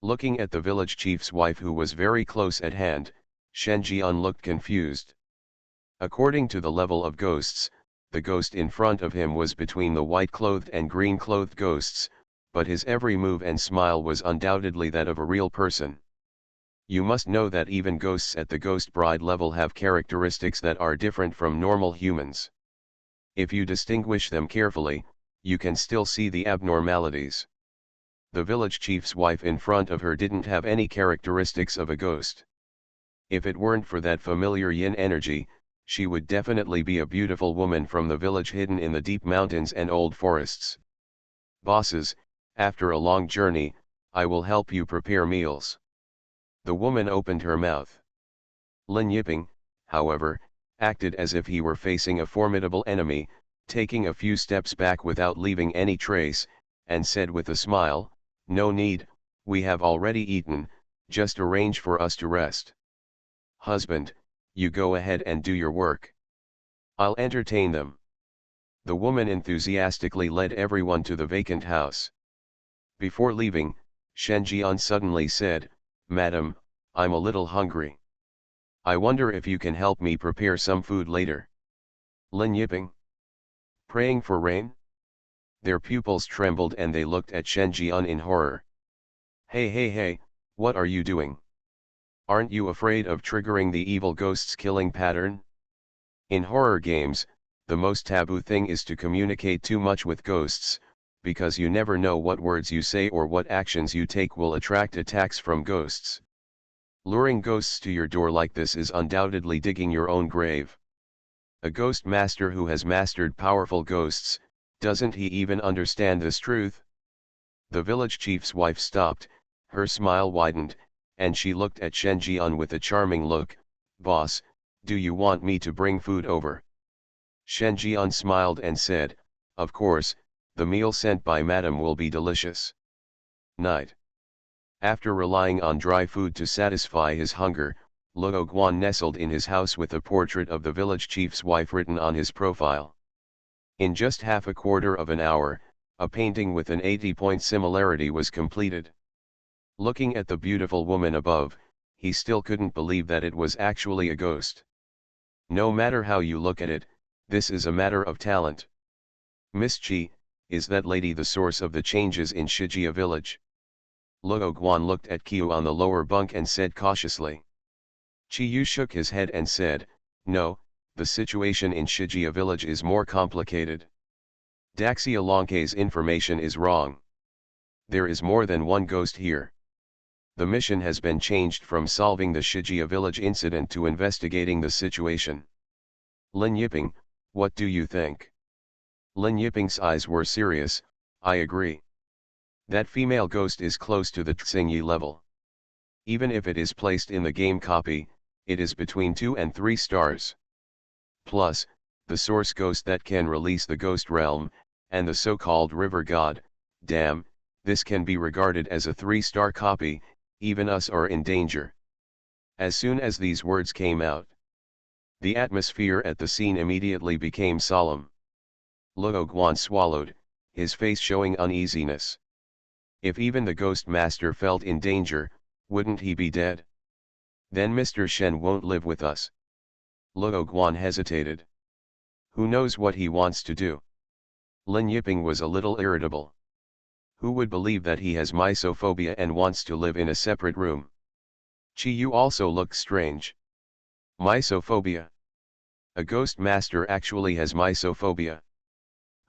Looking at the village chief's wife who was very close at hand, Shen Jian looked confused. According to the level of ghosts, the ghost in front of him was between the white-clothed and green-clothed ghosts, but his every move and smile was undoubtedly that of a real person. You must know that even ghosts at the ghost bride level have characteristics that are different from normal humans. If you distinguish them carefully, you can still see the abnormalities. The village chief's wife in front of her didn't have any characteristics of a ghost. If it weren't for that familiar yin energy, she would definitely be a beautiful woman from the village hidden in the deep mountains and old forests. Bosses, after a long journey, I will help you prepare meals. The woman opened her mouth. Lin Yiping, however, acted as if he were facing a formidable enemy, taking a few steps back without leaving any trace, and said with a smile, "No need, we have already eaten, just arrange for us to rest. Husband, you go ahead and do your work. I'll entertain them." The woman enthusiastically led everyone to the vacant house. Before leaving, Shen Jian suddenly said, "Madam, I'm a little hungry. I wonder if you can help me prepare some food later." Lin Yiping. Praying for rain? Their pupils trembled and they looked at Shen Jian in horror. Hey, what are you doing? Aren't you afraid of triggering the evil ghost's killing pattern? In horror games, the most taboo thing is to communicate too much with ghosts, because you never know what words you say or what actions you take will attract attacks from ghosts. Luring ghosts to your door like this is undoubtedly digging your own grave. A ghost master who has mastered powerful ghosts, doesn't he even understand this truth? The village chief's wife stopped, her smile widened, and she looked at Shen Jian with a charming look. "Boss, do you want me to bring food over?" Shen Jian smiled and said, "Of course, the meal sent by madam will be delicious." Night. After relying on dry food to satisfy his hunger, Luo Guan nestled in his house with a portrait of the village chief's wife written on his profile. In just half a quarter of an hour, a painting with an 80-point similarity was completed. Looking at the beautiful woman above, he still couldn't believe that it was actually a ghost. No matter how you look at it, this is a matter of talent. Miss Chi, is that lady the source of the changes in Shijia village? Luo Guan looked at Qiu on the lower bunk and said cautiously. Qiu shook his head and said, "No, the situation in Shijia village is more complicated. Daxia Longke's information is wrong. There is more than one ghost here. The mission has been changed from solving the Shijia village incident to investigating the situation." Lin Yiping, what do you think? Lin Yiping's eyes were serious. "I agree. That female ghost is close to the Xingyi level. Even if it is placed in the game copy, it is between 2 and 3 stars. Plus, the source ghost that can release the ghost realm, and the so-called river god, damn, this can be regarded as a 3-star copy, even us are in danger." As soon as these words came out, the atmosphere at the scene immediately became solemn. Luo Guan swallowed, his face showing uneasiness. If even the ghost master felt in danger, wouldn't he be dead? Then Mr. Shen won't live with us. Luo Guan hesitated. Who knows what he wants to do? Lin Yiping was a little irritable. Who would believe that he has mysophobia and wants to live in a separate room? Qiu also looked strange. Mysophobia? A ghost master actually has mysophobia.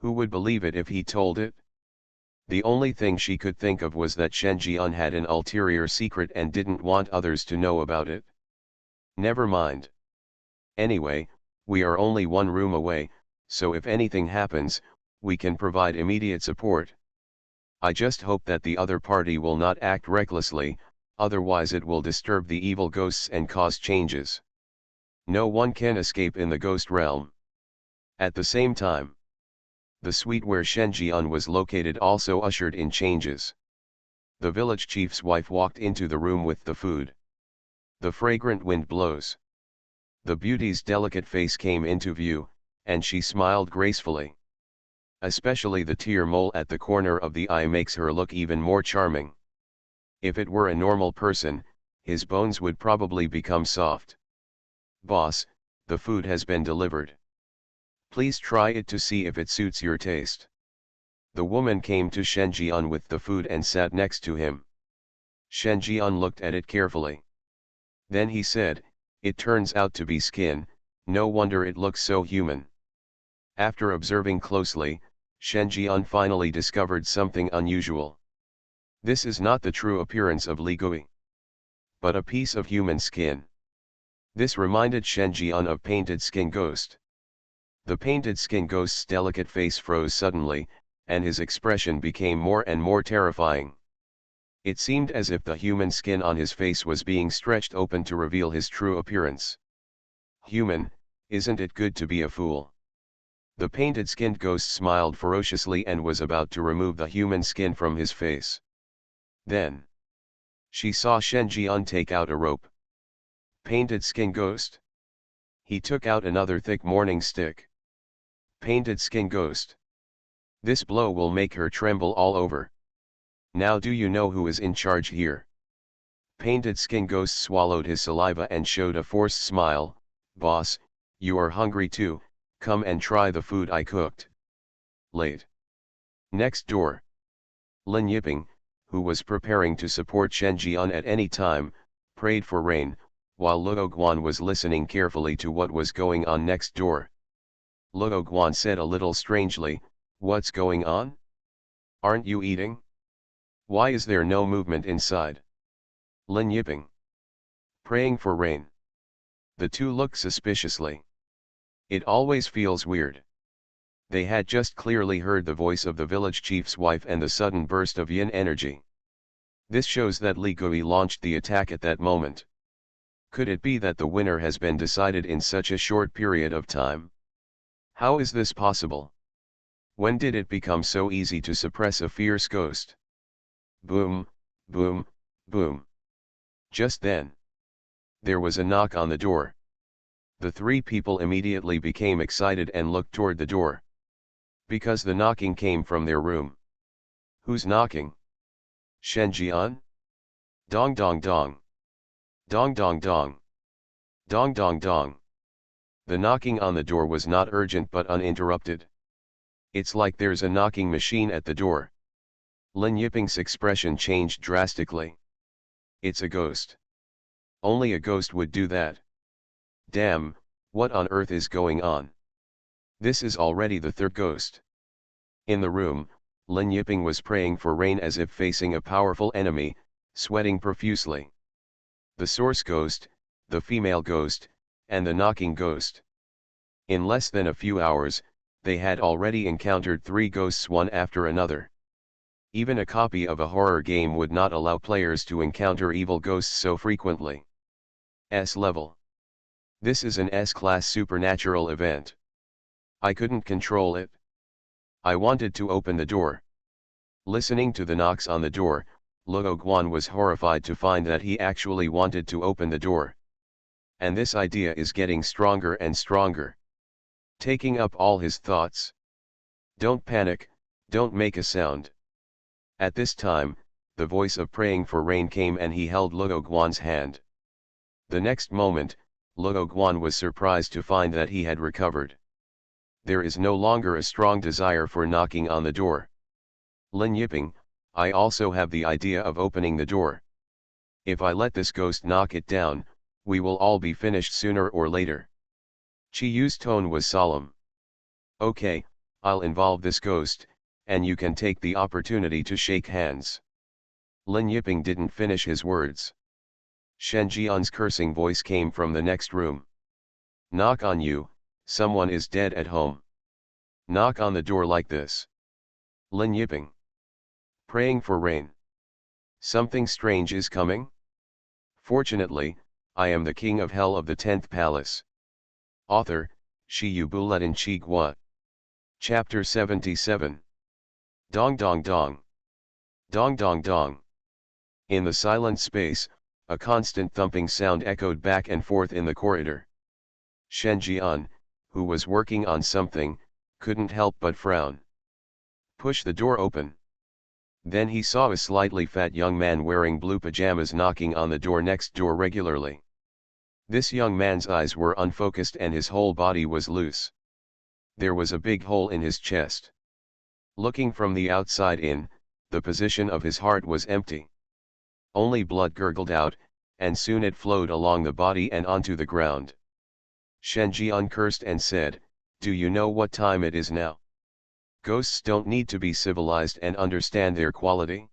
Who would believe it if he told it? The only thing she could think of was that Shen Jian had an ulterior secret and didn't want others to know about it. Never mind. Anyway, we are only one room away, so if anything happens, we can provide immediate support. I just hope that the other party will not act recklessly, otherwise it will disturb the evil ghosts and cause changes. No one can escape in the ghost realm. At the same time, the suite where Shen Jian was located also ushered in changes. The village chief's wife walked into the room with the food. The fragrant wind blows. The beauty's delicate face came into view, and she smiled gracefully. Especially the tear mole at the corner of the eye makes her look even more charming. If it were a normal person, his bones would probably become soft. Boss, the food has been delivered. Please try it to see if it suits your taste. The woman came to Shen Jian with the food and sat next to him. Shen Jian looked at it carefully. Then he said, "It turns out to be skin, no wonder it looks so human." After observing closely, Shen Jian finally discovered something unusual. This is not the true appearance of Li Gui, but a piece of human skin. This reminded Shen Jian of Painted Skin Ghost. The Painted Skin Ghost's delicate face froze suddenly, and his expression became more and more terrifying. It seemed as if the human skin on his face was being stretched open to reveal his true appearance. Human, isn't it good to be a fool? The painted-skinned ghost smiled ferociously and was about to remove the human skin from his face. Then she saw Shen Jian take out a rope. Painted Skin Ghost? He took out another thick morning stick. Painted Skin Ghost. This blow will make her tremble all over. Now do you know who is in charge here? Painted Skin Ghost swallowed his saliva and showed a forced smile. Boss, you are hungry too, come and try the food I cooked. Late. Next door. Lin Yiping, who was preparing to support Shen Jian at any time, prayed for rain, while Luo Guan was listening carefully to what was going on next door. Luo Guan said a little strangely, "What's going on? Aren't you eating? Why is there no movement inside?" Lin Yiping. Praying for rain. The two looked suspiciously. It always feels weird. They had just clearly heard the voice of the village chief's wife and the sudden burst of yin energy. This shows that Li Gui launched the attack at that moment. Could it be that the winner has been decided in such a short period of time? How is this possible? When did it become so easy to suppress a fierce ghost? Boom, boom, boom. Just then, there was a knock on the door. The three people immediately became excited and looked toward the door. Because the knocking came from their room. Who's knocking? Shen Jian? Dong dong dong. Dong dong dong. Dong dong dong. The knocking on the door was not urgent but uninterrupted. It's like there's a knocking machine at the door. Lin Yiping's expression changed drastically. It's a ghost. Only a ghost would do that. Damn, what on earth is going on? This is already the third ghost. In the room, Lin Yiping was praying for rain as if facing a powerful enemy, sweating profusely. The source ghost, the female ghost, and the knocking ghost. In less than a few hours, they had already encountered three ghosts one after another. Even a copy of a horror game would not allow players to encounter evil ghosts so frequently. S level. This is an S-class supernatural event. I couldn't control it. I wanted to open the door. Listening to the knocks on the door, Luo Guan was horrified to find that he actually wanted to open the door. And this idea is getting stronger and stronger. Taking up all his thoughts. Don't panic, don't make a sound. At this time, the voice of praying for rain came and he held Luo Guan's hand. The next moment, Luo Guan was surprised to find that he had recovered. There is no longer a strong desire for knocking on the door. Lin Yiping, I also have the idea of opening the door. If I let this ghost knock it down, we will all be finished sooner or later. Chi Yu's tone was solemn. Okay, I'll involve this ghost, and you can take the opportunity to shake hands. Lin Yiping didn't finish his words. Shen Jian's cursing voice came from the next room. Knock on you, someone is dead at home. Knock on the door like this. Lin Yiping. Praying for rain. Something strange is coming? Fortunately, I am the king of hell of the 10th palace. Author, Shi Yu Bulletin Chi Gua. Chapter 77. Dong dong dong. Dong dong dong. In the silent space, a constant thumping sound echoed back and forth in the corridor. Shen Jian, who was working on something, couldn't help but frown. Push the door open. Then he saw a slightly fat young man wearing blue pajamas knocking on the door next door regularly. This young man's eyes were unfocused and his whole body was loose. There was a big hole in his chest. Looking from the outside in, the position of his heart was empty. Only blood gurgled out, and soon it flowed along the body and onto the ground. Shen Jian cursed and said, "Do you know what time it is now? Ghosts don't need to be civilized and understand their quality.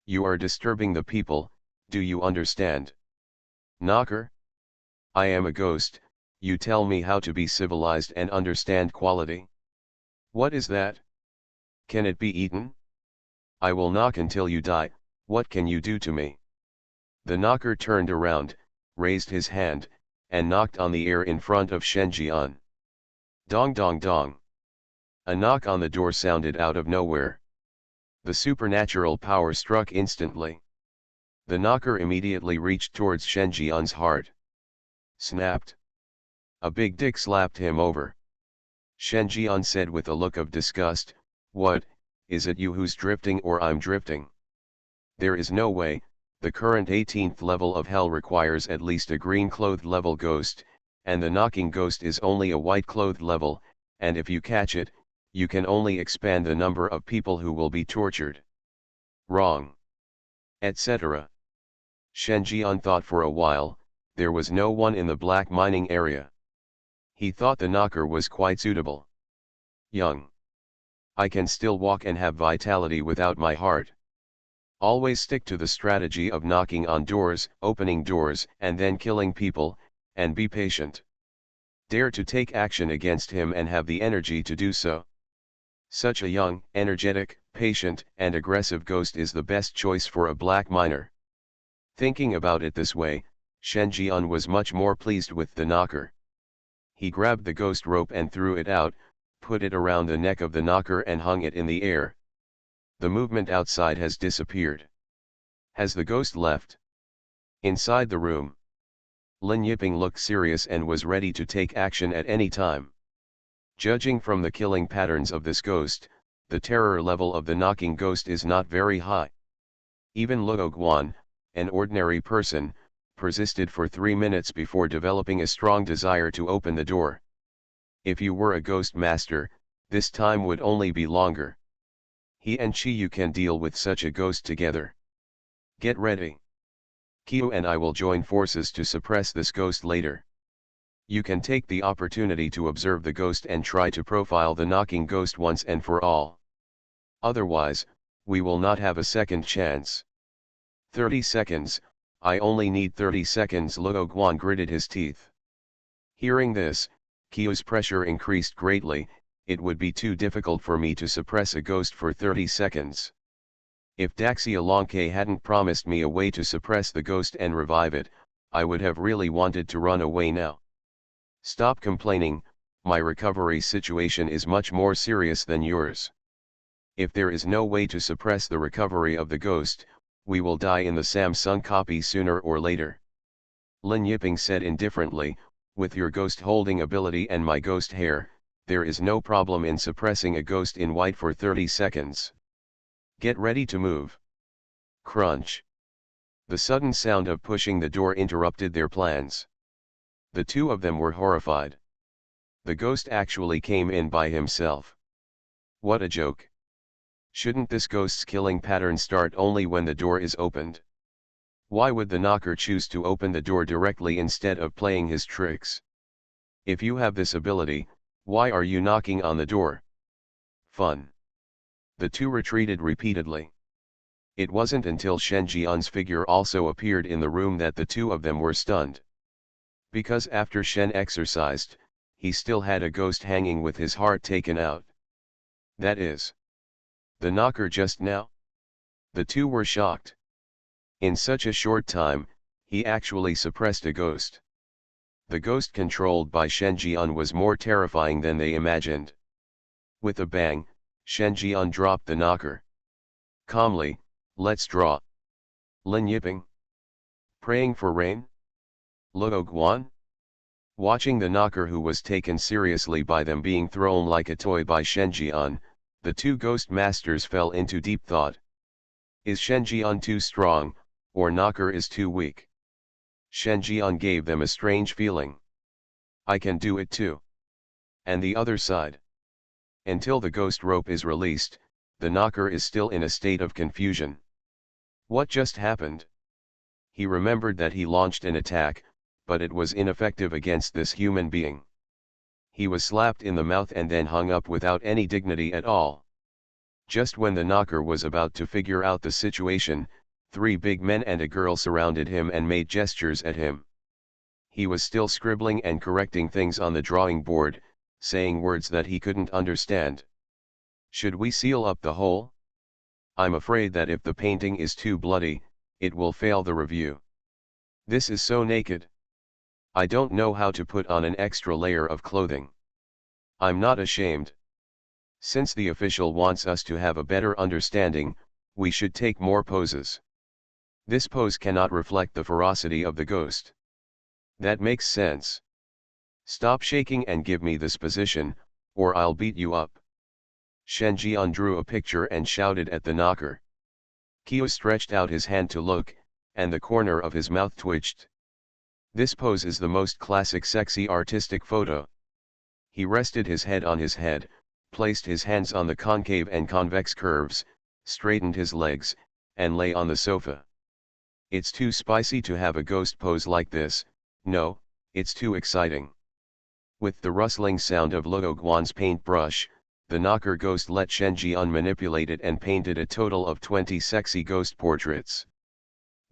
You are disturbing the people, do you understand? Knocker? I am a ghost, you tell me how to be civilized and understand quality? What is that? Can it be eaten? I will knock until you die, what can you do to me?" The knocker turned around, raised his hand, and knocked on the air in front of Shen Jian. Dong dong dong. A knock on the door sounded out of nowhere. The supernatural power struck instantly. The knocker immediately reached towards Shen Jian's heart. Snapped. A big dick slapped him over. Shen Jian said with a look of disgust, "What, is it you who's drifting or I'm drifting? There is no way, the current 18th level of hell requires at least a green-clothed level ghost, and the knocking ghost is only a white-clothed level, and if you catch it, you can only expand the number of people who will be tortured. Wrong. Etc." Shen Jian thought for a while, there was no one in the black mining area. He thought the knocker was quite suitable. Young. I can still walk and have vitality without my heart. Always stick to the strategy of knocking on doors, opening doors, and then killing people, and be patient. Dare to take action against him and have the energy to do so. Such a young, energetic, patient, and aggressive ghost is the best choice for a black miner. Thinking about it this way, Shen Jian was much more pleased with the knocker. He grabbed the ghost rope and threw it out, put it around the neck of the knocker and hung it in the air. The movement outside has disappeared. Has the ghost left? Inside the room, Lin Yiping looked serious and was ready to take action at any time. Judging from the killing patterns of this ghost, the terror level of the knocking ghost is not very high. Even Luo Guan, an ordinary person, persisted for 3 minutes before developing a strong desire to open the door. If you were a ghost master, this time would only be longer. He and Qiyu can deal with such a ghost together. Get ready. Qiyu and I will join forces to suppress this ghost later. You can take the opportunity to observe the ghost and try to profile the knocking ghost once and for all. Otherwise, we will not have a second chance. 30 seconds, I only need 30 seconds. Luo Guan gritted his teeth. Hearing this, Qiyu's pressure increased greatly. It would be too difficult for me to suppress a ghost for 30 seconds. If Daxia Longke hadn't promised me a way to suppress the ghost and revive it, I would have really wanted to run away now. Stop complaining, my recovery situation is much more serious than yours. If there is no way to suppress the recovery of the ghost, we will die in the Samsung copy sooner or later. Lin Yiping said indifferently, with your ghost holding ability and my ghost hair, there is no problem in suppressing a ghost in white for 30 seconds. Get ready to move. Crunch. The sudden sound of pushing the door interrupted their plans. The two of them were horrified. The ghost actually came in by himself. What a joke. Shouldn't this ghost's killing pattern start only when the door is opened? Why would the knocker choose to open the door directly instead of playing his tricks? If you have this ability, why are you knocking on the door? Fun. The two retreated repeatedly. It wasn't until Shen Jian's figure also appeared in the room that the two of them were stunned. Because after Shen exorcised, he still had a ghost hanging with his heart taken out. That is the knocker just now? The two were shocked. In such a short time, he actually suppressed a ghost. The ghost controlled by Shen Jian was more terrifying than they imagined. With a bang, Shen Jian dropped the knocker. Calmly, let's draw. Lin Yiping. Praying for rain? Luo Guan? Watching the knocker who was taken seriously by them being thrown like a toy by Shenjian, the two ghost masters fell into deep thought. Is Shenjian too strong, or knocker is too weak? Shenjian gave them a strange feeling. I can do it too. And the other side. Until the ghost rope is released, the knocker is still in a state of confusion. What just happened? He remembered that he launched an attack, but it was ineffective against this human being. He was slapped in the mouth and then hung up without any dignity at all. Just when the knocker was about to figure out the situation, 3 big men and a girl surrounded him and made gestures at him. He was still scribbling and correcting things on the drawing board, saying words that he couldn't understand. Should we seal up the hole? I'm afraid that if the painting is too bloody, it will fail the review. This is so naked. I don't know how to put on an extra layer of clothing. I'm not ashamed. Since the official wants us to have a better understanding, we should take more poses. This pose cannot reflect the ferocity of the ghost. That makes sense. Stop shaking and give me this position, or I'll beat you up. Shenjian drew a picture and shouted at the knocker. Kyo stretched out his hand to look, and the corner of his mouth twitched. This pose is the most classic sexy artistic photo. He rested his head on his head, placed his hands on the concave and convex curves, straightened his legs, and lay on the sofa. It's too spicy to have a ghost pose like this. No, it's too exciting. With the rustling sound of Luo Guan's paintbrush, the knocker ghost let Shenjian manipulate it and painted a total of 20 sexy ghost portraits.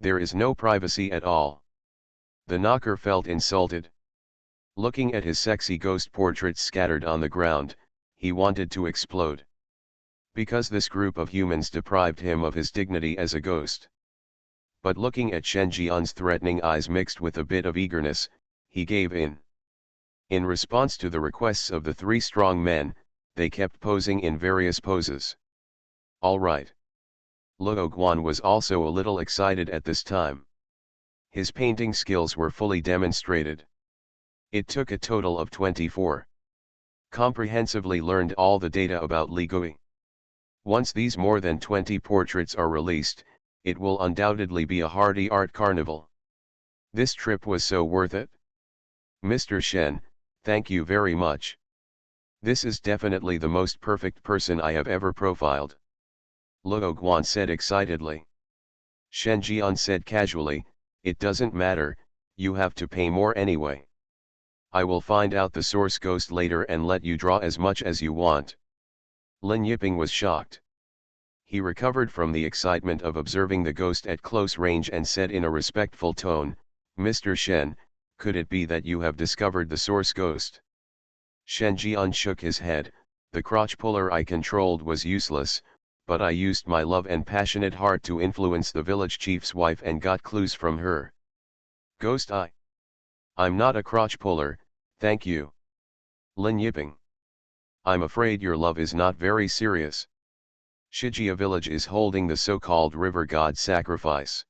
There is no privacy at all. The knocker felt insulted. Looking at his sexy ghost portraits scattered on the ground, he wanted to explode. Because this group of humans deprived him of his dignity as a ghost. But looking at Shenjian's threatening eyes mixed with a bit of eagerness, he gave in. In response to the requests of the 3 strong men, they kept posing in various poses. All right. Luo Guan was also a little excited at this time. His painting skills were fully demonstrated. It took a total of 24. Comprehensively learned all the data about Li Gui. Once these more than 20 portraits are released, it will undoubtedly be a hearty art carnival. This trip was so worth it. Mr. Shen, thank you very much. This is definitely the most perfect person I have ever profiled. Luo Guan said excitedly. Shenjian said casually, it doesn't matter, you have to pay more anyway. I will find out the source ghost later and let you draw as much as you want. Lin Yiping was shocked. He recovered from the excitement of observing the ghost at close range and said in a respectful tone, Mr. Shen, could it be that you have discovered the source ghost? Shenjian shook his head. The crotch puller I controlled was useless, but I used my love and passionate heart to influence the village chief's wife and got clues from her. Ghost Eye. I'm not a crotch puller, thank you. Lin Yiping. I'm afraid your love is not very serious. Shijia village is holding the so-called river god sacrifice.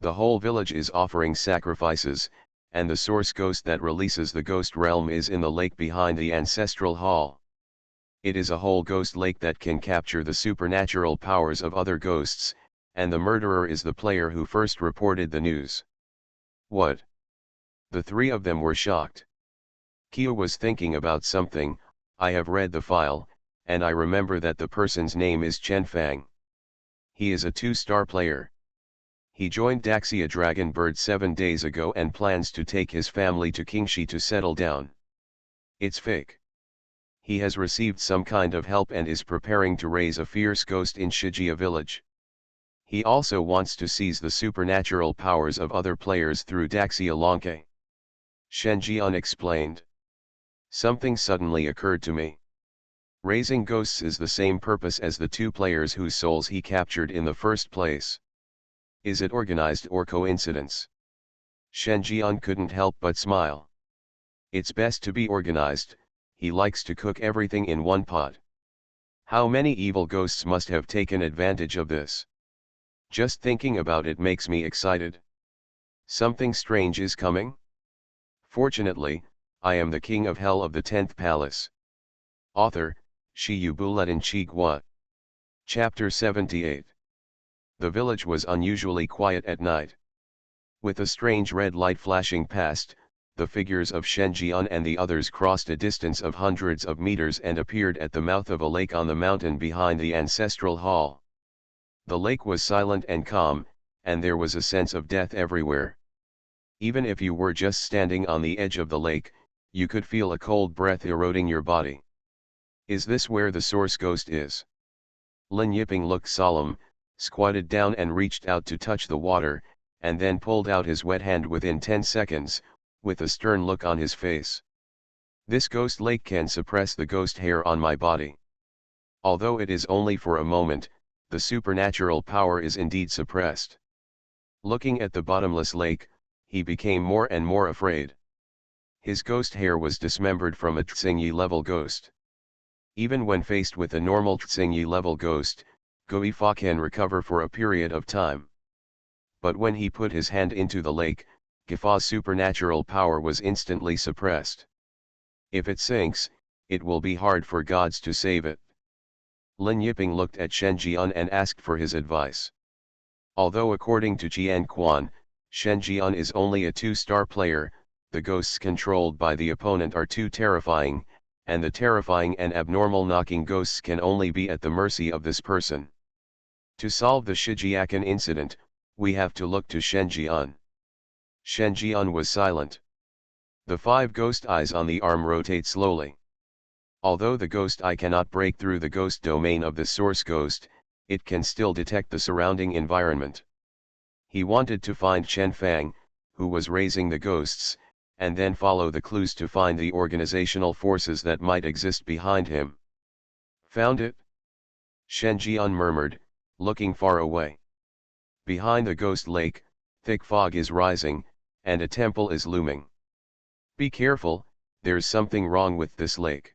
The whole village is offering sacrifices, and the source ghost that releases the ghost realm is in the lake behind the ancestral hall. It is a whole ghost lake that can capture the supernatural powers of other ghosts, and the murderer is the player who first reported the news. What? The 3 of them were shocked. Kyo was thinking about something. I have read the file, and I remember that the person's name is Chen Fang. He is a 2-star player. He joined Daxia Dragonbird 7 days ago and plans to take his family to Qingxi to settle down. It's fake. He has received some kind of help and is preparing to raise a fierce ghost in Shijia village. He also wants to seize the supernatural powers of other players through Daxia Lonke. Shenjian explained. Something suddenly occurred to me. Raising ghosts is the same purpose as the 2 players whose souls he captured in the first place. Is it organized or coincidence? Shenjian couldn't help but smile. It's best to be organized. He likes to cook everything in one pot. How many evil ghosts must have taken advantage of this? Just thinking about it makes me excited. Something strange is coming? Fortunately, I am the king of hell of the 10th palace. Author, Shiyubuletin Chigwa. Chapter 78. The village was unusually quiet at night. With a strange red light flashing past, the figures of Shenjian and the others crossed a distance of hundreds of meters and appeared at the mouth of a lake on the mountain behind the ancestral hall. The lake was silent and calm, and there was a sense of death everywhere. Even if you were just standing on the edge of the lake, you could feel a cold breath eroding your body. Is this where the source ghost is? Lin Yiping looked solemn, squatted down and reached out to touch the water, and then pulled out his wet hand within 10 seconds, with a stern look on his face. This ghost lake can suppress the ghost hair on my body. Although it is only for a moment, the supernatural power is indeed suppressed. Looking at the bottomless lake, he became more and more afraid. His ghost hair was dismembered from a Tsingyi level ghost. Even when faced with a normal Tsingyi level ghost, Goifa can recover for a period of time. But when he put his hand into the lake, Gifa's supernatural power was instantly suppressed. If it sinks, it will be hard for gods to save it. Lin Yiping looked at Shenjian and asked for his advice. Although according to Jian Quan, Shenjian is only a 2-star player, the ghosts controlled by the opponent are too terrifying, and the terrifying and abnormal knocking ghosts can only be at the mercy of this person. To solve the Shijiakan incident, we have to look to Shenjian. Shenjian was silent. The 5 ghost eyes on the arm rotate slowly. Although the ghost eye cannot break through the ghost domain of the source ghost, it can still detect the surrounding environment. He wanted to find Chen Fang, who was raising the ghosts, and then follow the clues to find the organizational forces that might exist behind him. Found it? Shenjian murmured, looking far away. Behind the ghost lake, thick fog is rising, and a temple is looming. Be careful, there's something wrong with this lake.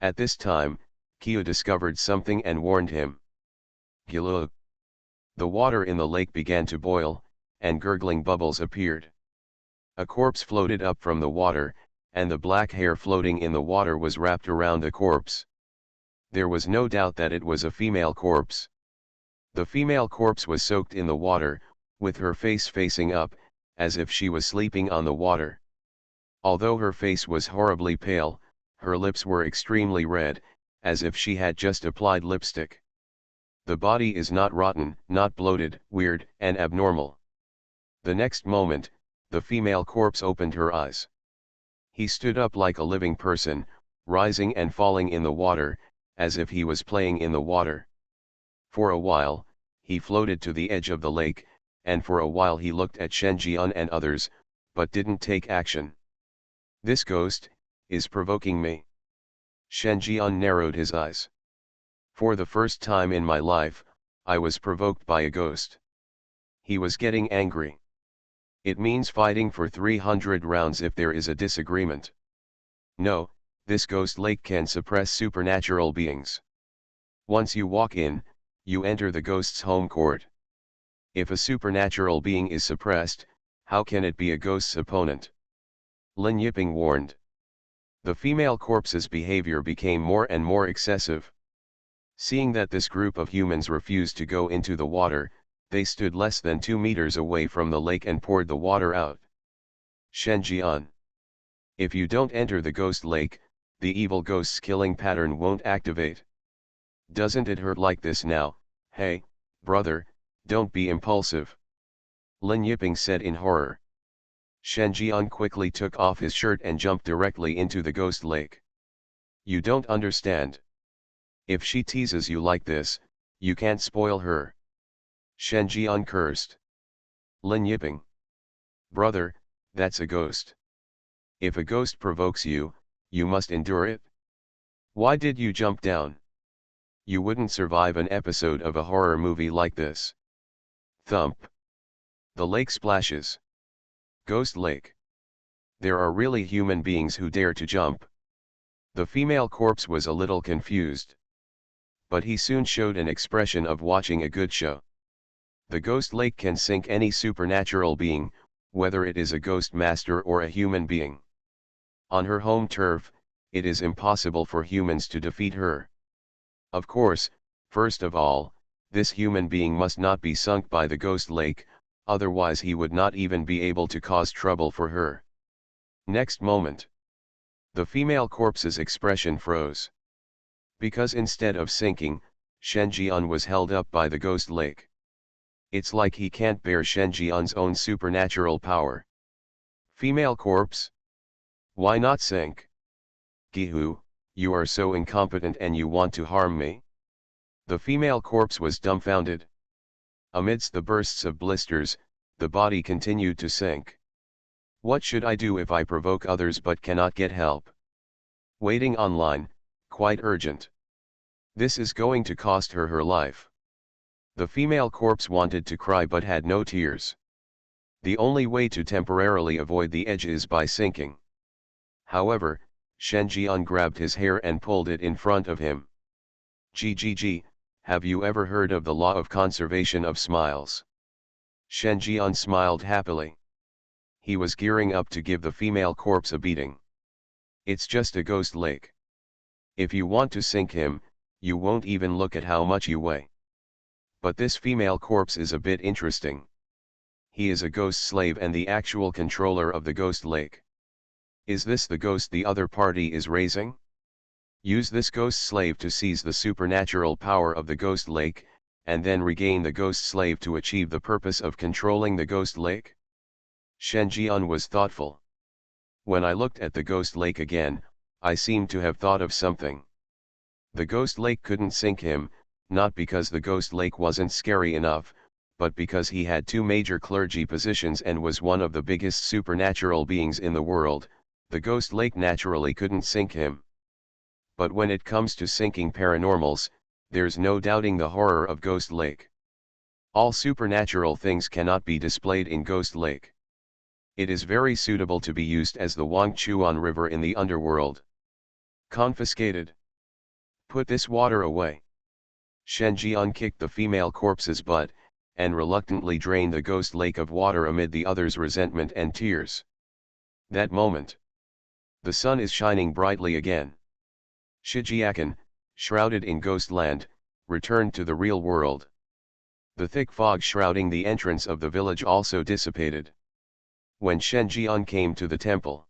At this time, Kyu discovered something and warned him. Gilu. The water in the lake began to boil, and gurgling bubbles appeared. A corpse floated up from the water, and the black hair floating in the water was wrapped around the corpse. There was no doubt that it was a female corpse. The female corpse was soaked in the water, with her face facing up, as if she was sleeping on the water. Although her face was horribly pale, her lips were extremely red, as if she had just applied lipstick. The body is not rotten, not bloated, weird, and abnormal. The next moment, the female corpse opened her eyes. He stood up like a living person, rising and falling in the water, as if he was playing in the water. For a while, he floated to the edge of the lake, and for a while he looked at Shenjian and others, but didn't take action. This ghost is provoking me. Shenjian narrowed his eyes. For the first time in my life, I was provoked by a ghost. He was getting angry. It means fighting for 300 rounds if there is a disagreement. No, this ghost lake can suppress supernatural beings. Once you walk in, you enter the ghost's home court. If a supernatural being is suppressed, how can it be a ghost's opponent? Lin Yiping warned. The female corpse's behavior became more and more excessive. Seeing that this group of humans refused to go into the water, they stood less than 2 meters away from the lake and poured the water out. Shenjian. If you don't enter the ghost lake, the evil ghost's killing pattern won't activate. Doesn't it hurt like this now? Hey, brother, don't be impulsive. Lin Yiping said in horror. Shenjian quickly took off his shirt and jumped directly into the ghost lake. You don't understand. If she teases you like this, you can't spoil her. Shenjian cursed. Lin Yiping. Brother, that's a ghost. If a ghost provokes you, you must endure it. Why did you jump down? You wouldn't survive an episode of a horror movie like this. Thump. The lake splashes. Ghost lake. There are really human beings who dare to jump. The female corpse was a little confused. But he soon showed an expression of watching a good show. The ghost lake can sink any supernatural being, whether it is a ghost master or a human being. On her home turf, it is impossible for humans to defeat her. Of course, first of all, this human being must not be sunk by the ghost lake, otherwise he would not even be able to cause trouble for her. Next moment, the female corpse's expression froze. Because instead of sinking, Shen Jian was held up by the ghost lake. It's like he can't bear Shen Jian's own supernatural power. Female corpse? Why not sink? Gihu, you are so incompetent and you want to harm me? The female corpse was dumbfounded. Amidst the bursts of blisters, the body continued to sink. What should I do if I provoke others but cannot get help? Waiting online, quite urgent. This is going to cost her her life. The female corpse wanted to cry but had no tears. The only way to temporarily avoid the edge is by sinking. However, Shen Jian grabbed his hair and pulled it in front of him. GGG, have you ever heard of the law of conservation of smiles? Shen Jian smiled happily. He was gearing up to give the female corpse a beating. It's just a ghost lake. If you want to sink him, you won't even look at how much you weigh. But this female corpse is a bit interesting. He is a ghost slave and the actual controller of the ghost lake. Is this the ghost the other party is raising? Use this ghost slave to seize the supernatural power of the ghost lake, and then regain the ghost slave to achieve the purpose of controlling the ghost lake? Shen Jian was thoughtful. When I looked at the ghost lake again, I seemed to have thought of something. The ghost lake couldn't sink him, not because the ghost lake wasn't scary enough, but because he had two major clergy positions and was one of the biggest supernatural beings in the world. The ghost lake naturally couldn't sink him. But when it comes to sinking paranormals, there's no doubting the horror of ghost lake. All supernatural things cannot be displayed in ghost lake. It is very suitable to be used as the Wangchuan River in the underworld. Confiscated. Put this water away. Shen Jian kicked the female corpse's butt, and reluctantly drained the ghost lake of water amid the others' resentment and tears. That moment, the sun is shining brightly again. Shijiakan, shrouded in ghostland, returned to the real world. The thick fog shrouding the entrance of the village also dissipated. When Shen Jian came to the temple,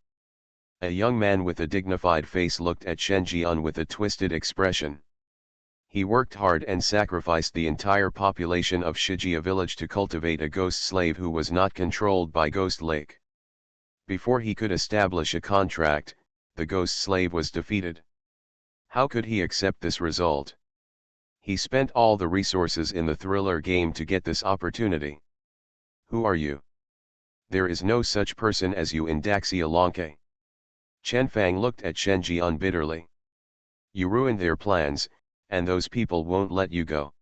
a young man with a dignified face looked at Shen Jian with a twisted expression. He worked hard and sacrificed the entire population of Shijia village to cultivate a ghost slave who was not controlled by Ghost Lake. Before he could establish a contract, the ghost slave was defeated. How could he accept this result? He spent all the resources in the thriller game to get this opportunity. Who are you? There is no such person as you in Daxia Lonke. Chen Fang looked at Shen Jian bitterly. You ruined their plans, and those people won't let you go.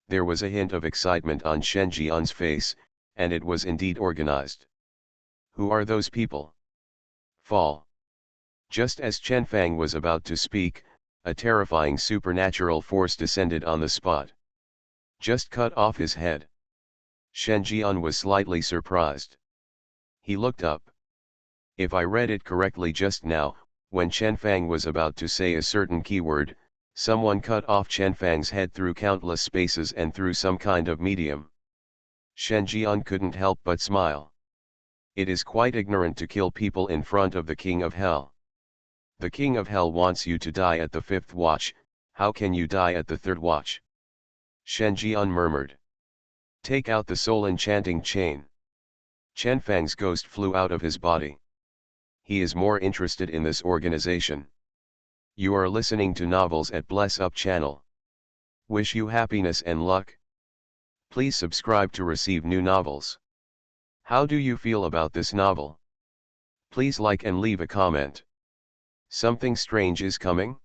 There was a hint of excitement on Shen Jian's face, and it was indeed organized. Who are those people? Fall. Just as Chen Fang was about to speak, a terrifying supernatural force descended on the spot. Just cut off his head. Shen Jian was slightly surprised. He looked up. If I read it correctly just now, when Chen Fang was about to say a certain keyword, someone cut off Chen Fang's head through countless spaces and through some kind of medium. Shen Jian couldn't help but smile. It is quite ignorant to kill people in front of the King of Hell. The King of Hell wants you to die at the 5th watch, how can you die at the 3rd watch? Shen Jian murmured. Take out the soul enchanting chain. Chen Fang's ghost flew out of his body. He is more interested in this organization. You are listening to Novels at Bless Up channel. Wish you happiness and luck. Please subscribe to receive new novels. How do you feel about this novel? Please like and leave a comment. Something strange is coming?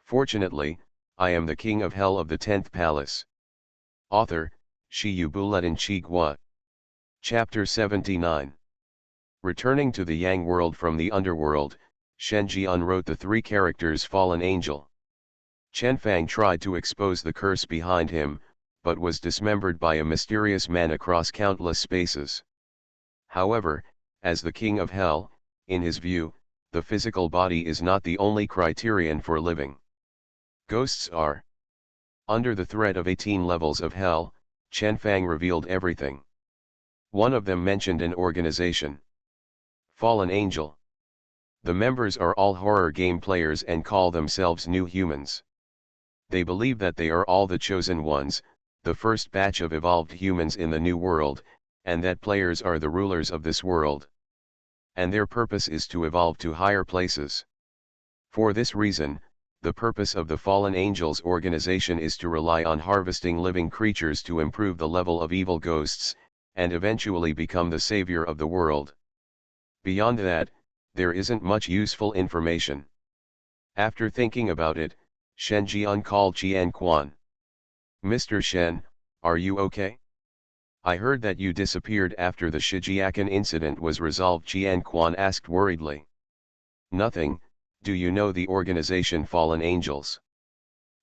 Fortunately, I am the King of Hell of the 10th Palace. Author, Shi Yubuletin Chigua. Chapter 79. Returning to the Yang world from the underworld, Shen Jian wrote the 3 characters Fallen Angel. Chen Fang tried to expose the curse behind him, but was dismembered by a mysterious man across countless spaces. However, as the King of Hell, in his view, the physical body is not the only criterion for living. Ghosts are. Under the threat of 18 levels of hell, Chen Fang revealed everything. One of them mentioned an organization. Fallen Angel. The members are all horror game players and call themselves New Humans. They believe that they are all the chosen ones, the first batch of evolved humans in the new world, and that players are the rulers of this world. And their purpose is to evolve to higher places. For this reason, the purpose of the Fallen Angels organization is to rely on harvesting living creatures to improve the level of evil ghosts, and eventually become the savior of the world. Beyond that, there isn't much useful information. After thinking about it, Shen Jian called Qian Quan. Mr. Shen, are you okay? I heard that you disappeared after the Shijiakan incident was resolved, Qian Quan asked worriedly. Nothing, do you know the organization Fallen Angels?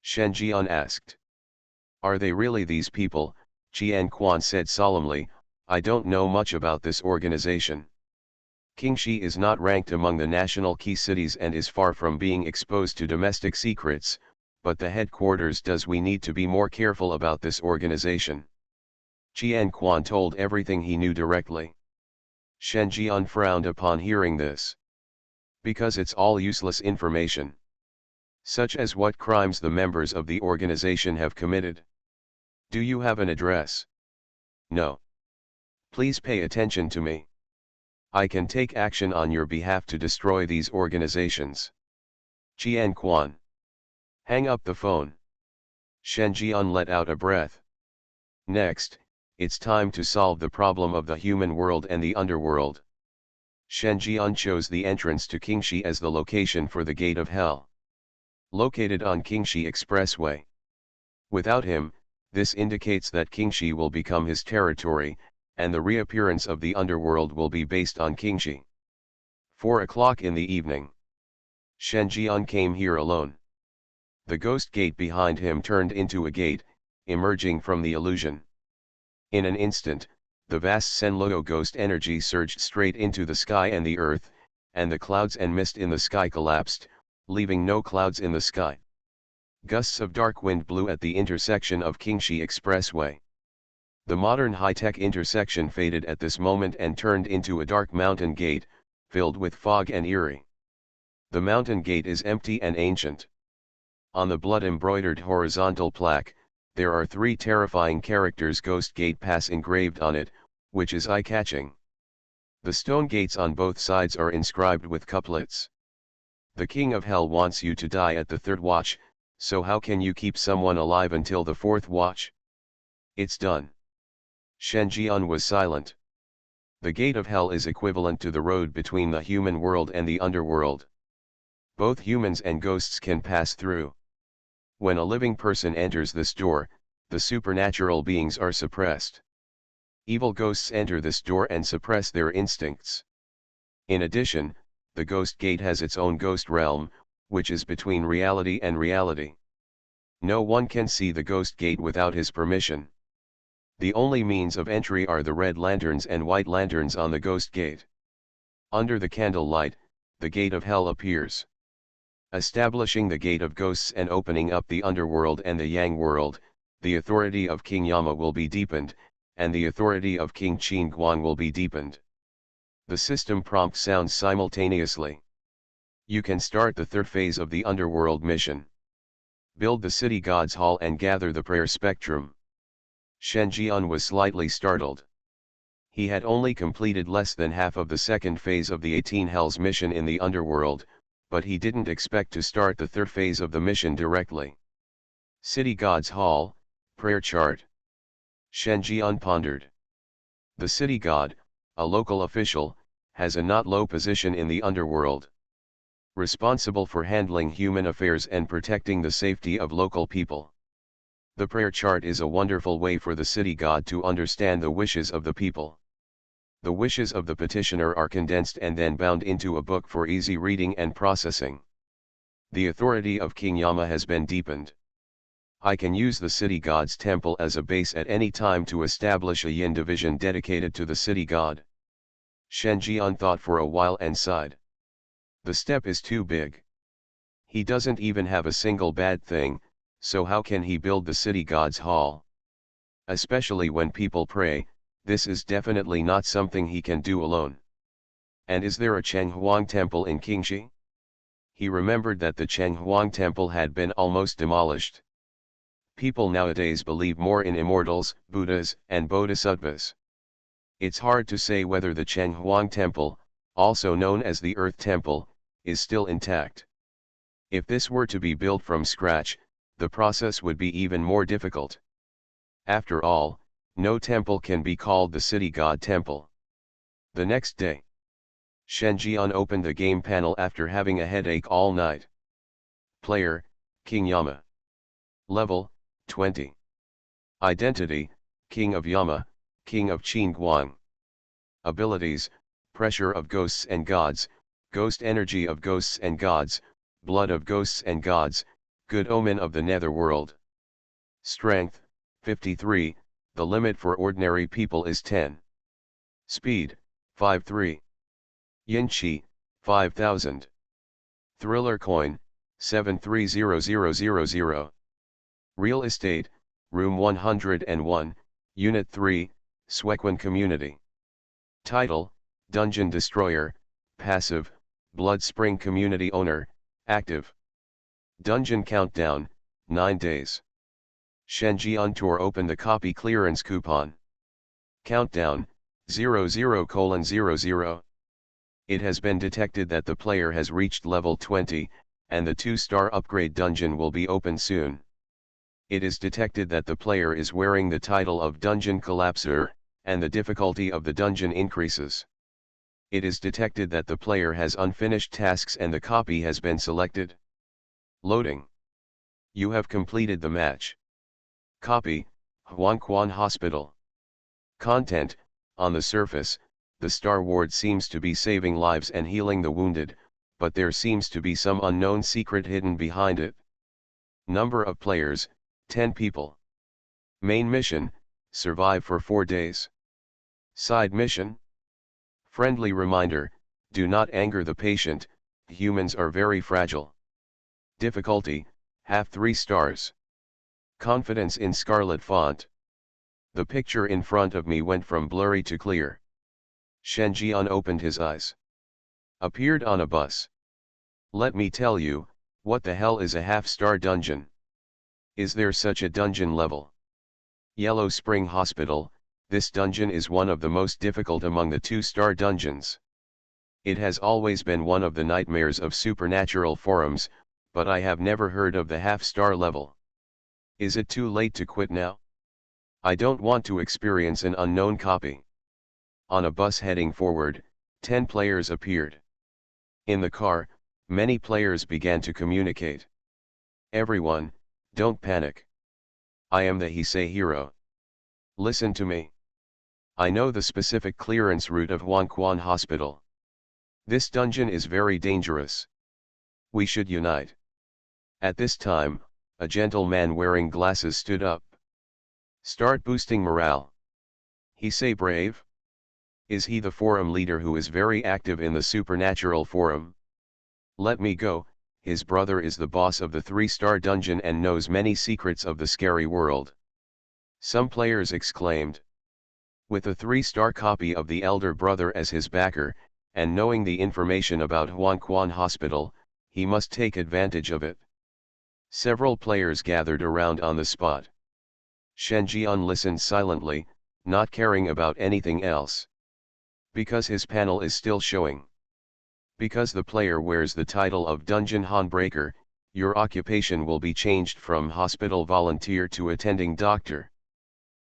Shen Jian asked. Are they really these people? Qian Quan said solemnly, I don't know much about this organization. Qingxi is not ranked among the national key cities and is far from being exposed to domestic secrets, but the headquarters does. We need to be more careful about this organization. Qian Quan told everything he knew directly. Shen Jian frowned upon hearing this. Because it's all useless information. Such as what crimes the members of the organization have committed. Do you have an address? No. Please pay attention to me. I can take action on your behalf to destroy these organizations. Qian Quan. Hang up the phone. Shen Jian let out a breath. Next, it's time to solve the problem of the human world and the underworld. Shen Jian chose the entrance to Qingxi as the location for the Gate of Hell. Located on Qingxi Expressway. Without him, this indicates that Qingxi will become his territory, and the reappearance of the underworld will be based on Qingxi. 4 o'clock in the evening. Shen Jian came here alone. The ghost gate behind him turned into a gate, emerging from the illusion. In an instant, the vast Senlogo ghost energy surged straight into the sky and the earth, and the clouds and mist in the sky collapsed, leaving no clouds in the sky. Gusts of dark wind blew at the intersection of Qingxi Expressway. The modern high-tech intersection faded at this moment and turned into a dark mountain gate, filled with fog and eerie. The mountain gate is empty and ancient. On the blood-embroidered horizontal plaque, there are 3 terrifying characters Ghost Gate Pass engraved on it, which is eye-catching. The stone gates on both sides are inscribed with couplets. The King of Hell wants you to die at the 3rd watch, so how can you keep someone alive until the 4th watch? It's done. Shen Jian was silent. The Gate of Hell is equivalent to the road between the human world and the underworld. Both humans and ghosts can pass through. When a living person enters this door, the supernatural beings are suppressed. Evil ghosts enter this door and suppress their instincts. In addition, the Ghost Gate has its own ghost realm, which is between reality and reality. No one can see the Ghost Gate without his permission. The only means of entry are the red lanterns and white lanterns on the Ghost Gate. Under the candlelight, the Gate of Hell appears. Establishing the Gate of Ghosts and opening up the underworld and the Yang world, the authority of King Yama will be deepened, and the authority of King Qin Guan will be deepened. The system prompt sounds simultaneously. You can start the 3rd phase of the underworld mission. Build the city god's hall and gather the prayer spectrum. Shen Jian was slightly startled. He had only completed less than half of the 2nd phase of the 18 Hells mission in the underworld, but he didn't expect to start the 3rd phase of the mission directly. City God's Hall, Prayer Chart. Shen Jian pondered. The city god, a local official, has a not low position in the underworld. Responsible for handling human affairs and protecting the safety of local people. The prayer chart is a wonderful way for the city god to understand the wishes of the people. The wishes of the petitioner are condensed and then bound into a book for easy reading and processing. The authority of King Yama has been deepened. I can use the city god's temple as a base at any time to establish a yin division dedicated to the city god. Shen Jian thought for a while and sighed. The step is too big. He doesn't even have a single bad thing, so how can he build the city god's hall? Especially when people pray, this is definitely not something he can do alone. And is there a Chenghuang temple in Qingxi? He remembered that the Chenghuang temple had been almost demolished. People nowadays believe more in immortals, Buddhas, and Bodhisattvas. It's hard to say whether the Chenghuang temple, also known as the Earth Temple, is still intact. If this were to be built from scratch, the process would be even more difficult. After all, no temple can be called the city god temple. The next day, Shen Jian opened the game panel after having a headache all night. Player, King Yama. Level, 20. Identity, King of Yama, King of Qingguang. Abilities, Pressure of Ghosts and Gods, Ghost Energy of Ghosts and Gods, Blood of Ghosts and Gods, Good Omen of the Netherworld. Strength, 53, the limit for ordinary people is 10. Speed, 5-3. Yin Qi, 5000. Thriller Coin, 730000. Real Estate, Room 101, Unit 3, Swequan Community. Title, Dungeon Destroyer, Passive, Blood Spring Community Owner, Active. Dungeon Countdown, 9 days. Shenji Untour opened the copy clearance coupon. Countdown, 00:00. It has been detected that the player has reached level 20, and the 2-star upgrade dungeon will be open soon. It is detected that the player is wearing the title of Dungeon Collapser, and the difficulty of the dungeon increases. It is detected that the player has unfinished tasks and the copy has been selected. Loading. You have completed the match. Copy, Huangquan Hospital. Content, on the surface, the Star Ward seems to be saving lives and healing the wounded, but there seems to be some unknown secret hidden behind it. Number of players, 10 people. Main mission, survive for 4 days. Side mission. Friendly reminder, do not anger the patient, humans are very fragile. Difficulty, half 3 stars. Confidence in scarlet font. The picture in front of me went from blurry to clear. Shen Jian opened his eyes. Appeared on a bus. Let me tell you, what the hell is a half-star dungeon? Is there such a dungeon level? Yellow Spring Hospital, this dungeon is one of the most difficult among the 2-star dungeons. It has always been one of the nightmares of supernatural forums, but I have never heard of the half-star level. Is it too late to quit now? I don't want to experience an unknown copy. On a bus heading forward, 10 players appeared. In the car, many players began to communicate. Everyone, don't panic. I am the Heisei hero. Listen to me. I know the specific clearance route of Huangquan Hospital. This dungeon is very dangerous. We should unite. At this time, a gentleman wearing glasses stood up. Start boosting morale. Heisei brave? Is he the forum leader who is very active in the supernatural forum? Let me go, his brother is the boss of the 3-star dungeon and knows many secrets of the scary world. Some players exclaimed. With a 3-star copy of the elder brother as his backer, and knowing the information about Huangquan Hospital, he must take advantage of it. Several players gathered around on the spot. Shen Jian listened silently, not caring about anything else. Because his panel is still showing. Because the player wears the title of Dungeon Handbreaker, your occupation will be changed from hospital volunteer to attending doctor.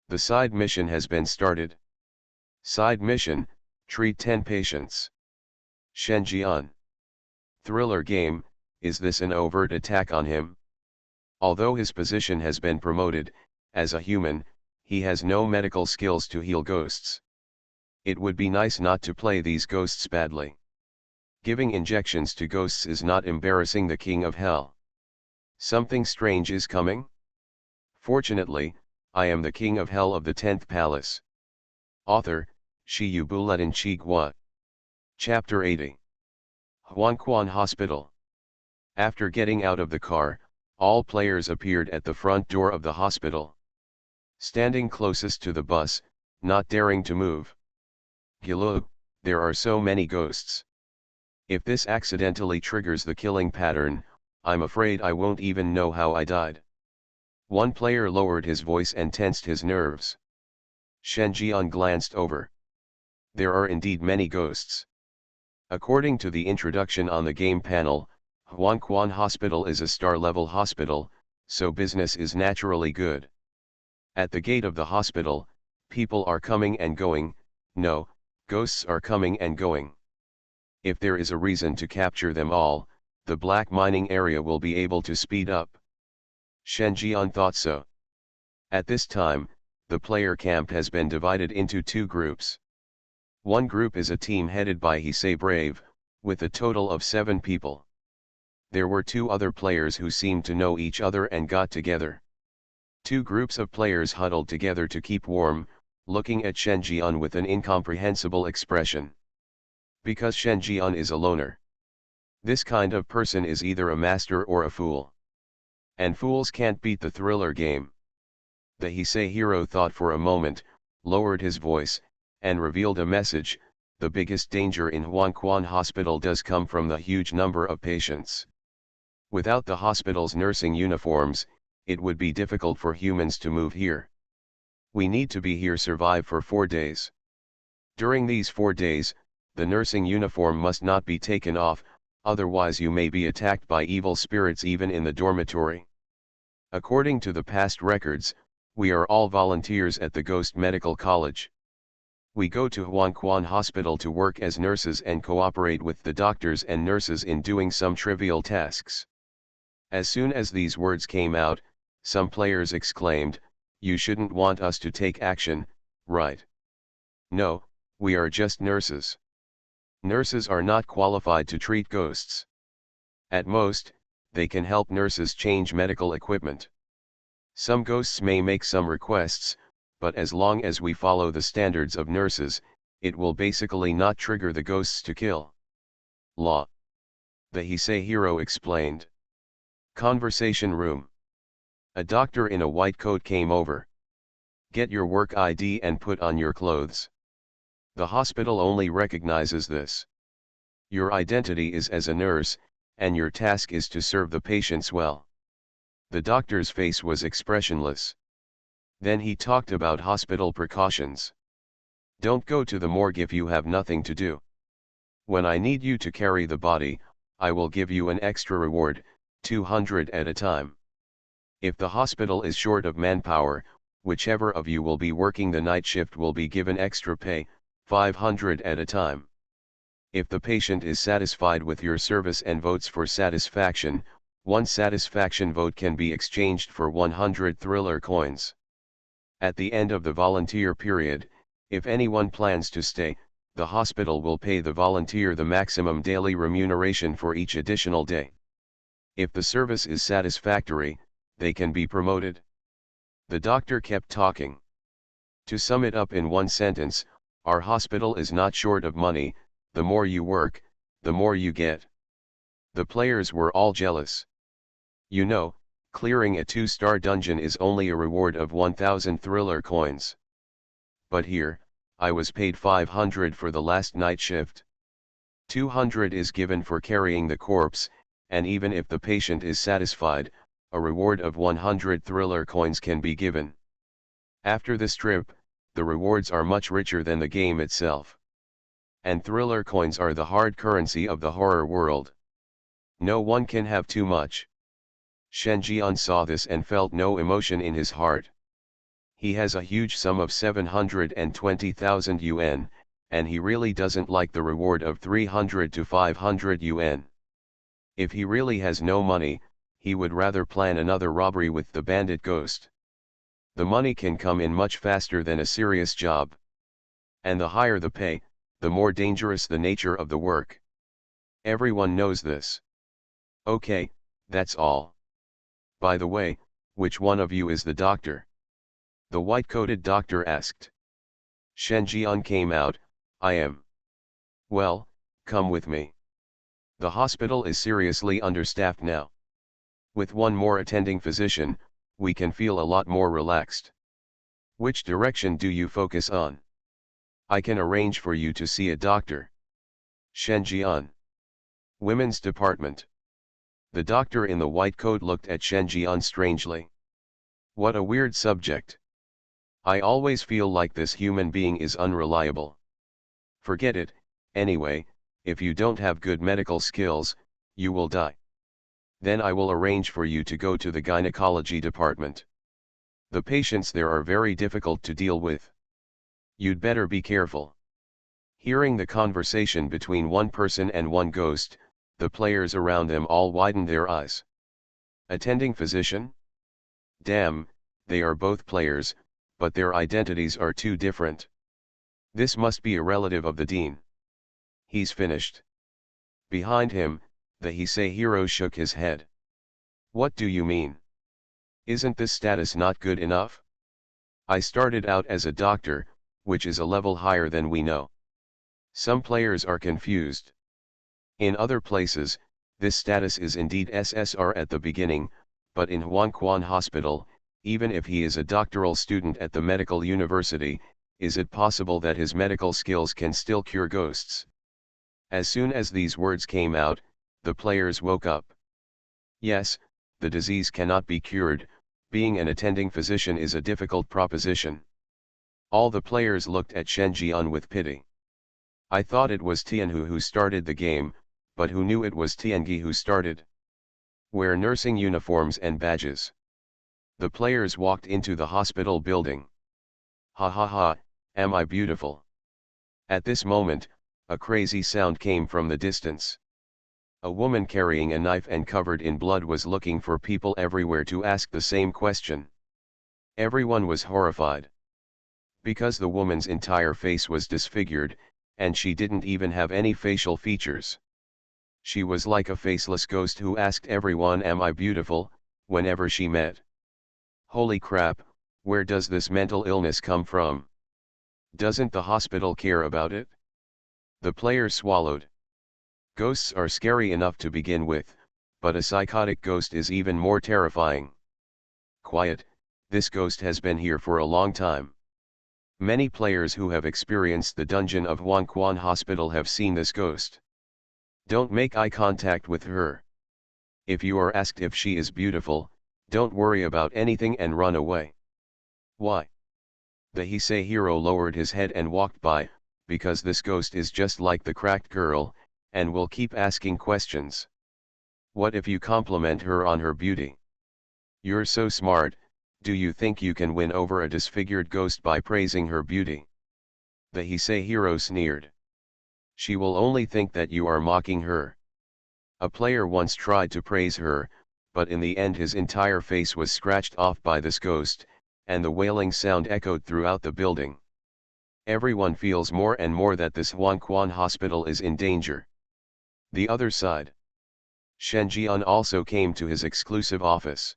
The side mission has been started. Side mission, treat 10 patients. Shen Jian. Thriller game, is this an overt attack on him? Although his position has been promoted, as a human, he has no medical skills to heal ghosts. It would be nice not to play these ghosts badly. Giving injections to ghosts is not embarrassing the king of hell. Something strange is coming? Fortunately, I am the king of hell of the 10th palace. Author, Shi Yubuletin Chi Gua. Chapter 80. Huanquan Hospital. After getting out of the car, all players appeared at the front door of the hospital. Standing closest to the bus, not daring to move. Gilo, there are so many ghosts. If this accidentally triggers the killing pattern, I'm afraid I won't even know how I died. One player lowered his voice and tensed his nerves. Shen Jian glanced over. There are indeed many ghosts. According to the introduction on the game panel, Huanquan Hospital is a star-level hospital, so business is naturally good. At the gate of the hospital, people are coming and going, no, ghosts are coming and going. If there is a reason to capture them all, the black mining area will be able to speed up. Shen Jian thought so. At this time, the player camp has been divided into two groups. One group is a team headed by Heisei Brave, with a total of 7 people. There were 2 other players who seemed to know each other and got together. 2 groups of players huddled together to keep warm, looking at Shen Jian with an incomprehensible expression. Because Shen Jian is a loner. This kind of person is either a master or a fool. And fools can't beat the thriller game. The Heisei hero thought for a moment, lowered his voice, and revealed a message: the biggest danger in Huanquan Hospital does come from the huge number of patients. Without the hospital's nursing uniforms, it would be difficult for humans to move here. We need to be here survive for 4 days. During these 4 days, the nursing uniform must not be taken off, otherwise you may be attacked by evil spirits even in the dormitory. According to the past records, we are all volunteers at the Ghost Medical College. We go to Huanquan Hospital to work as nurses and cooperate with the doctors and nurses in doing some trivial tasks. As soon as these words came out, some players exclaimed, "You shouldn't want us to take action, right?" No, we are just nurses. Nurses are not qualified to treat ghosts. At most, they can help nurses change medical equipment. Some ghosts may make some requests, but as long as we follow the standards of nurses, it will basically not trigger the ghosts to kill. Law. The Heisei hero explained. Conversation room. A doctor in a white coat came over. Get your work ID and put on your clothes. The hospital only recognizes this. Your identity is as a nurse, and your task is to serve the patients well. The doctor's face was expressionless. Then he talked about hospital precautions. Don't go to the morgue if you have nothing to do. When I need you to carry the body, I will give you an extra reward, 200 at a time. If the hospital is short of manpower, whichever of you will be working the night shift will be given extra pay, 500 at a time. If the patient is satisfied with your service and votes for satisfaction, 1 satisfaction vote can be exchanged for 100 thriller coins. At the end of the volunteer period, if anyone plans to stay, the hospital will pay the volunteer the maximum daily remuneration for each additional day. If the service is satisfactory, they can be promoted. The doctor kept talking. To sum it up in 1 sentence, our hospital is not short of money. The more you work, the more you get. The players were all jealous. You know, clearing a 2-star dungeon is only a reward of 1,000 thriller coins. But here, I was paid 500 for the last night shift. 200 is given for carrying the corpse, and even if the patient is satisfied, a reward of 100 thriller coins can be given. After this trip, the rewards are much richer than the game itself. And thriller coins are the hard currency of the horror world. No one can have too much. Shen Jian saw this and felt no emotion in his heart. He has a huge sum of 720,000 yuan, and he really doesn't like the reward of 300 to 500 yuan. If he really has no money, he would rather plan another robbery with the bandit ghost. The money can come in much faster than a serious job. And the higher the pay, the more dangerous the nature of the work. Everyone knows this. Okay, that's all. By the way, which one of you is the doctor? The white-coated doctor asked. Shen Jian came out. I am. Well, come with me. The hospital is seriously understaffed now. With one more attending physician, we can feel a lot more relaxed. Which direction do you focus on? I can arrange for you to see a doctor. Shenjian. Women's Department. The doctor in the white coat looked at Shenjian strangely. What a weird subject. I always feel like this human being is unreliable. Forget it, anyway, if you don't have good medical skills, you will die. Then I will arrange for you to go to the gynecology department. The patients there are very difficult to deal with. You'd better be careful. Hearing the conversation between one person and one ghost, the players around them all widened their eyes. Attending physician? Damn, they are both players, but their identities are too different. This must be a relative of the dean. He's finished. Behind him, the Heisei hero shook his head. What do you mean? Isn't this status not good enough? I started out as a doctor, which is a level higher than we know. Some players are confused. In other places, this status is indeed SSR at the beginning, but in Huangquan Hospital, even if he is a doctoral student at the medical university, is it possible that his medical skills can still cure ghosts? As soon as these words came out, the players woke up. Yes, the disease cannot be cured, being an attending physician is a difficult proposition. All the players looked at Shenjian with pity. I thought it was Tianhu who started the game, but who knew it was Tiangi who started? Wear nursing uniforms and badges. The players walked into the hospital building. Ha ha ha, am I beautiful? At this moment, a crazy sound came from the distance. A woman carrying a knife and covered in blood was looking for people everywhere to ask the same question. Everyone was horrified. Because the woman's entire face was disfigured, and she didn't even have any facial features. She was like a faceless ghost who asked everyone, "Am I beautiful?" whenever she met. Holy crap, where does this mental illness come from? Doesn't the hospital care about it? The players swallowed. Ghosts are scary enough to begin with, but a psychotic ghost is even more terrifying. Quiet, this ghost has been here for a long time. Many players who have experienced the dungeon of Huangquan Hospital have seen this ghost. Don't make eye contact with her. If you are asked if she is beautiful, don't worry about anything and run away. Why? The Heisei hero lowered his head and walked by, because this ghost is just like the cracked girl, and will keep asking questions. What if you compliment her on her beauty? You're so smart, do you think you can win over a disfigured ghost by praising her beauty? The Heisei hero sneered. She will only think that you are mocking her. A player once tried to praise her, but in the end his entire face was scratched off by this ghost, and the wailing sound echoed throughout the building. Everyone feels more and more that this Huangquan Hospital is in danger. The other side. Shenjian also came to his exclusive office.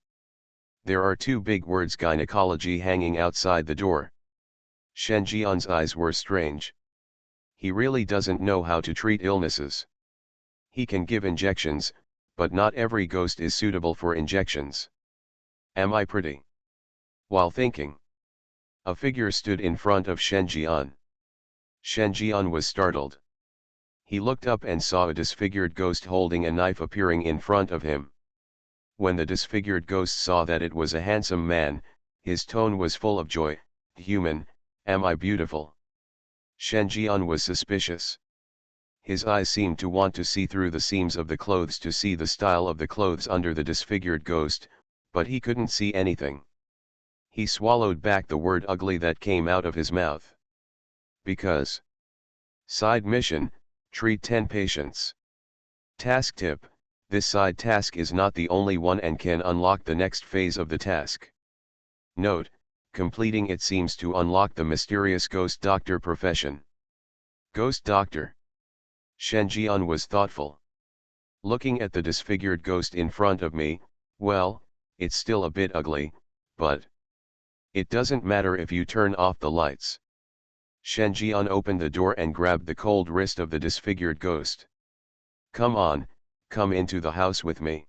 There are two big words gynecology hanging outside the door. Shenjian's eyes were strange. He really doesn't know how to treat illnesses. He can give injections, but not every ghost is suitable for injections. Am I pretty? While thinking, a figure stood in front of Shenjian. Shenjian was startled. He looked up and saw a disfigured ghost holding a knife appearing in front of him. When the disfigured ghost saw that it was a handsome man, his tone was full of joy. Human, am I beautiful? Shenjian was suspicious. His eyes seemed to want to see through the seams of the clothes to see the style of the clothes under the disfigured ghost, but he couldn't see anything. He swallowed back the word ugly that came out of his mouth. Because. Side mission, treat 10 patients. Task tip, this side task is not the only one and can unlock the next phase of the task. Note, completing it seems to unlock the mysterious ghost doctor profession. Ghost doctor. Shenjian was thoughtful. Looking at the disfigured ghost in front of me, well, it's still a bit ugly, but it doesn't matter if you turn off the lights. Shenjian opened the door and grabbed the cold wrist of the disfigured ghost. Come on, come into the house with me.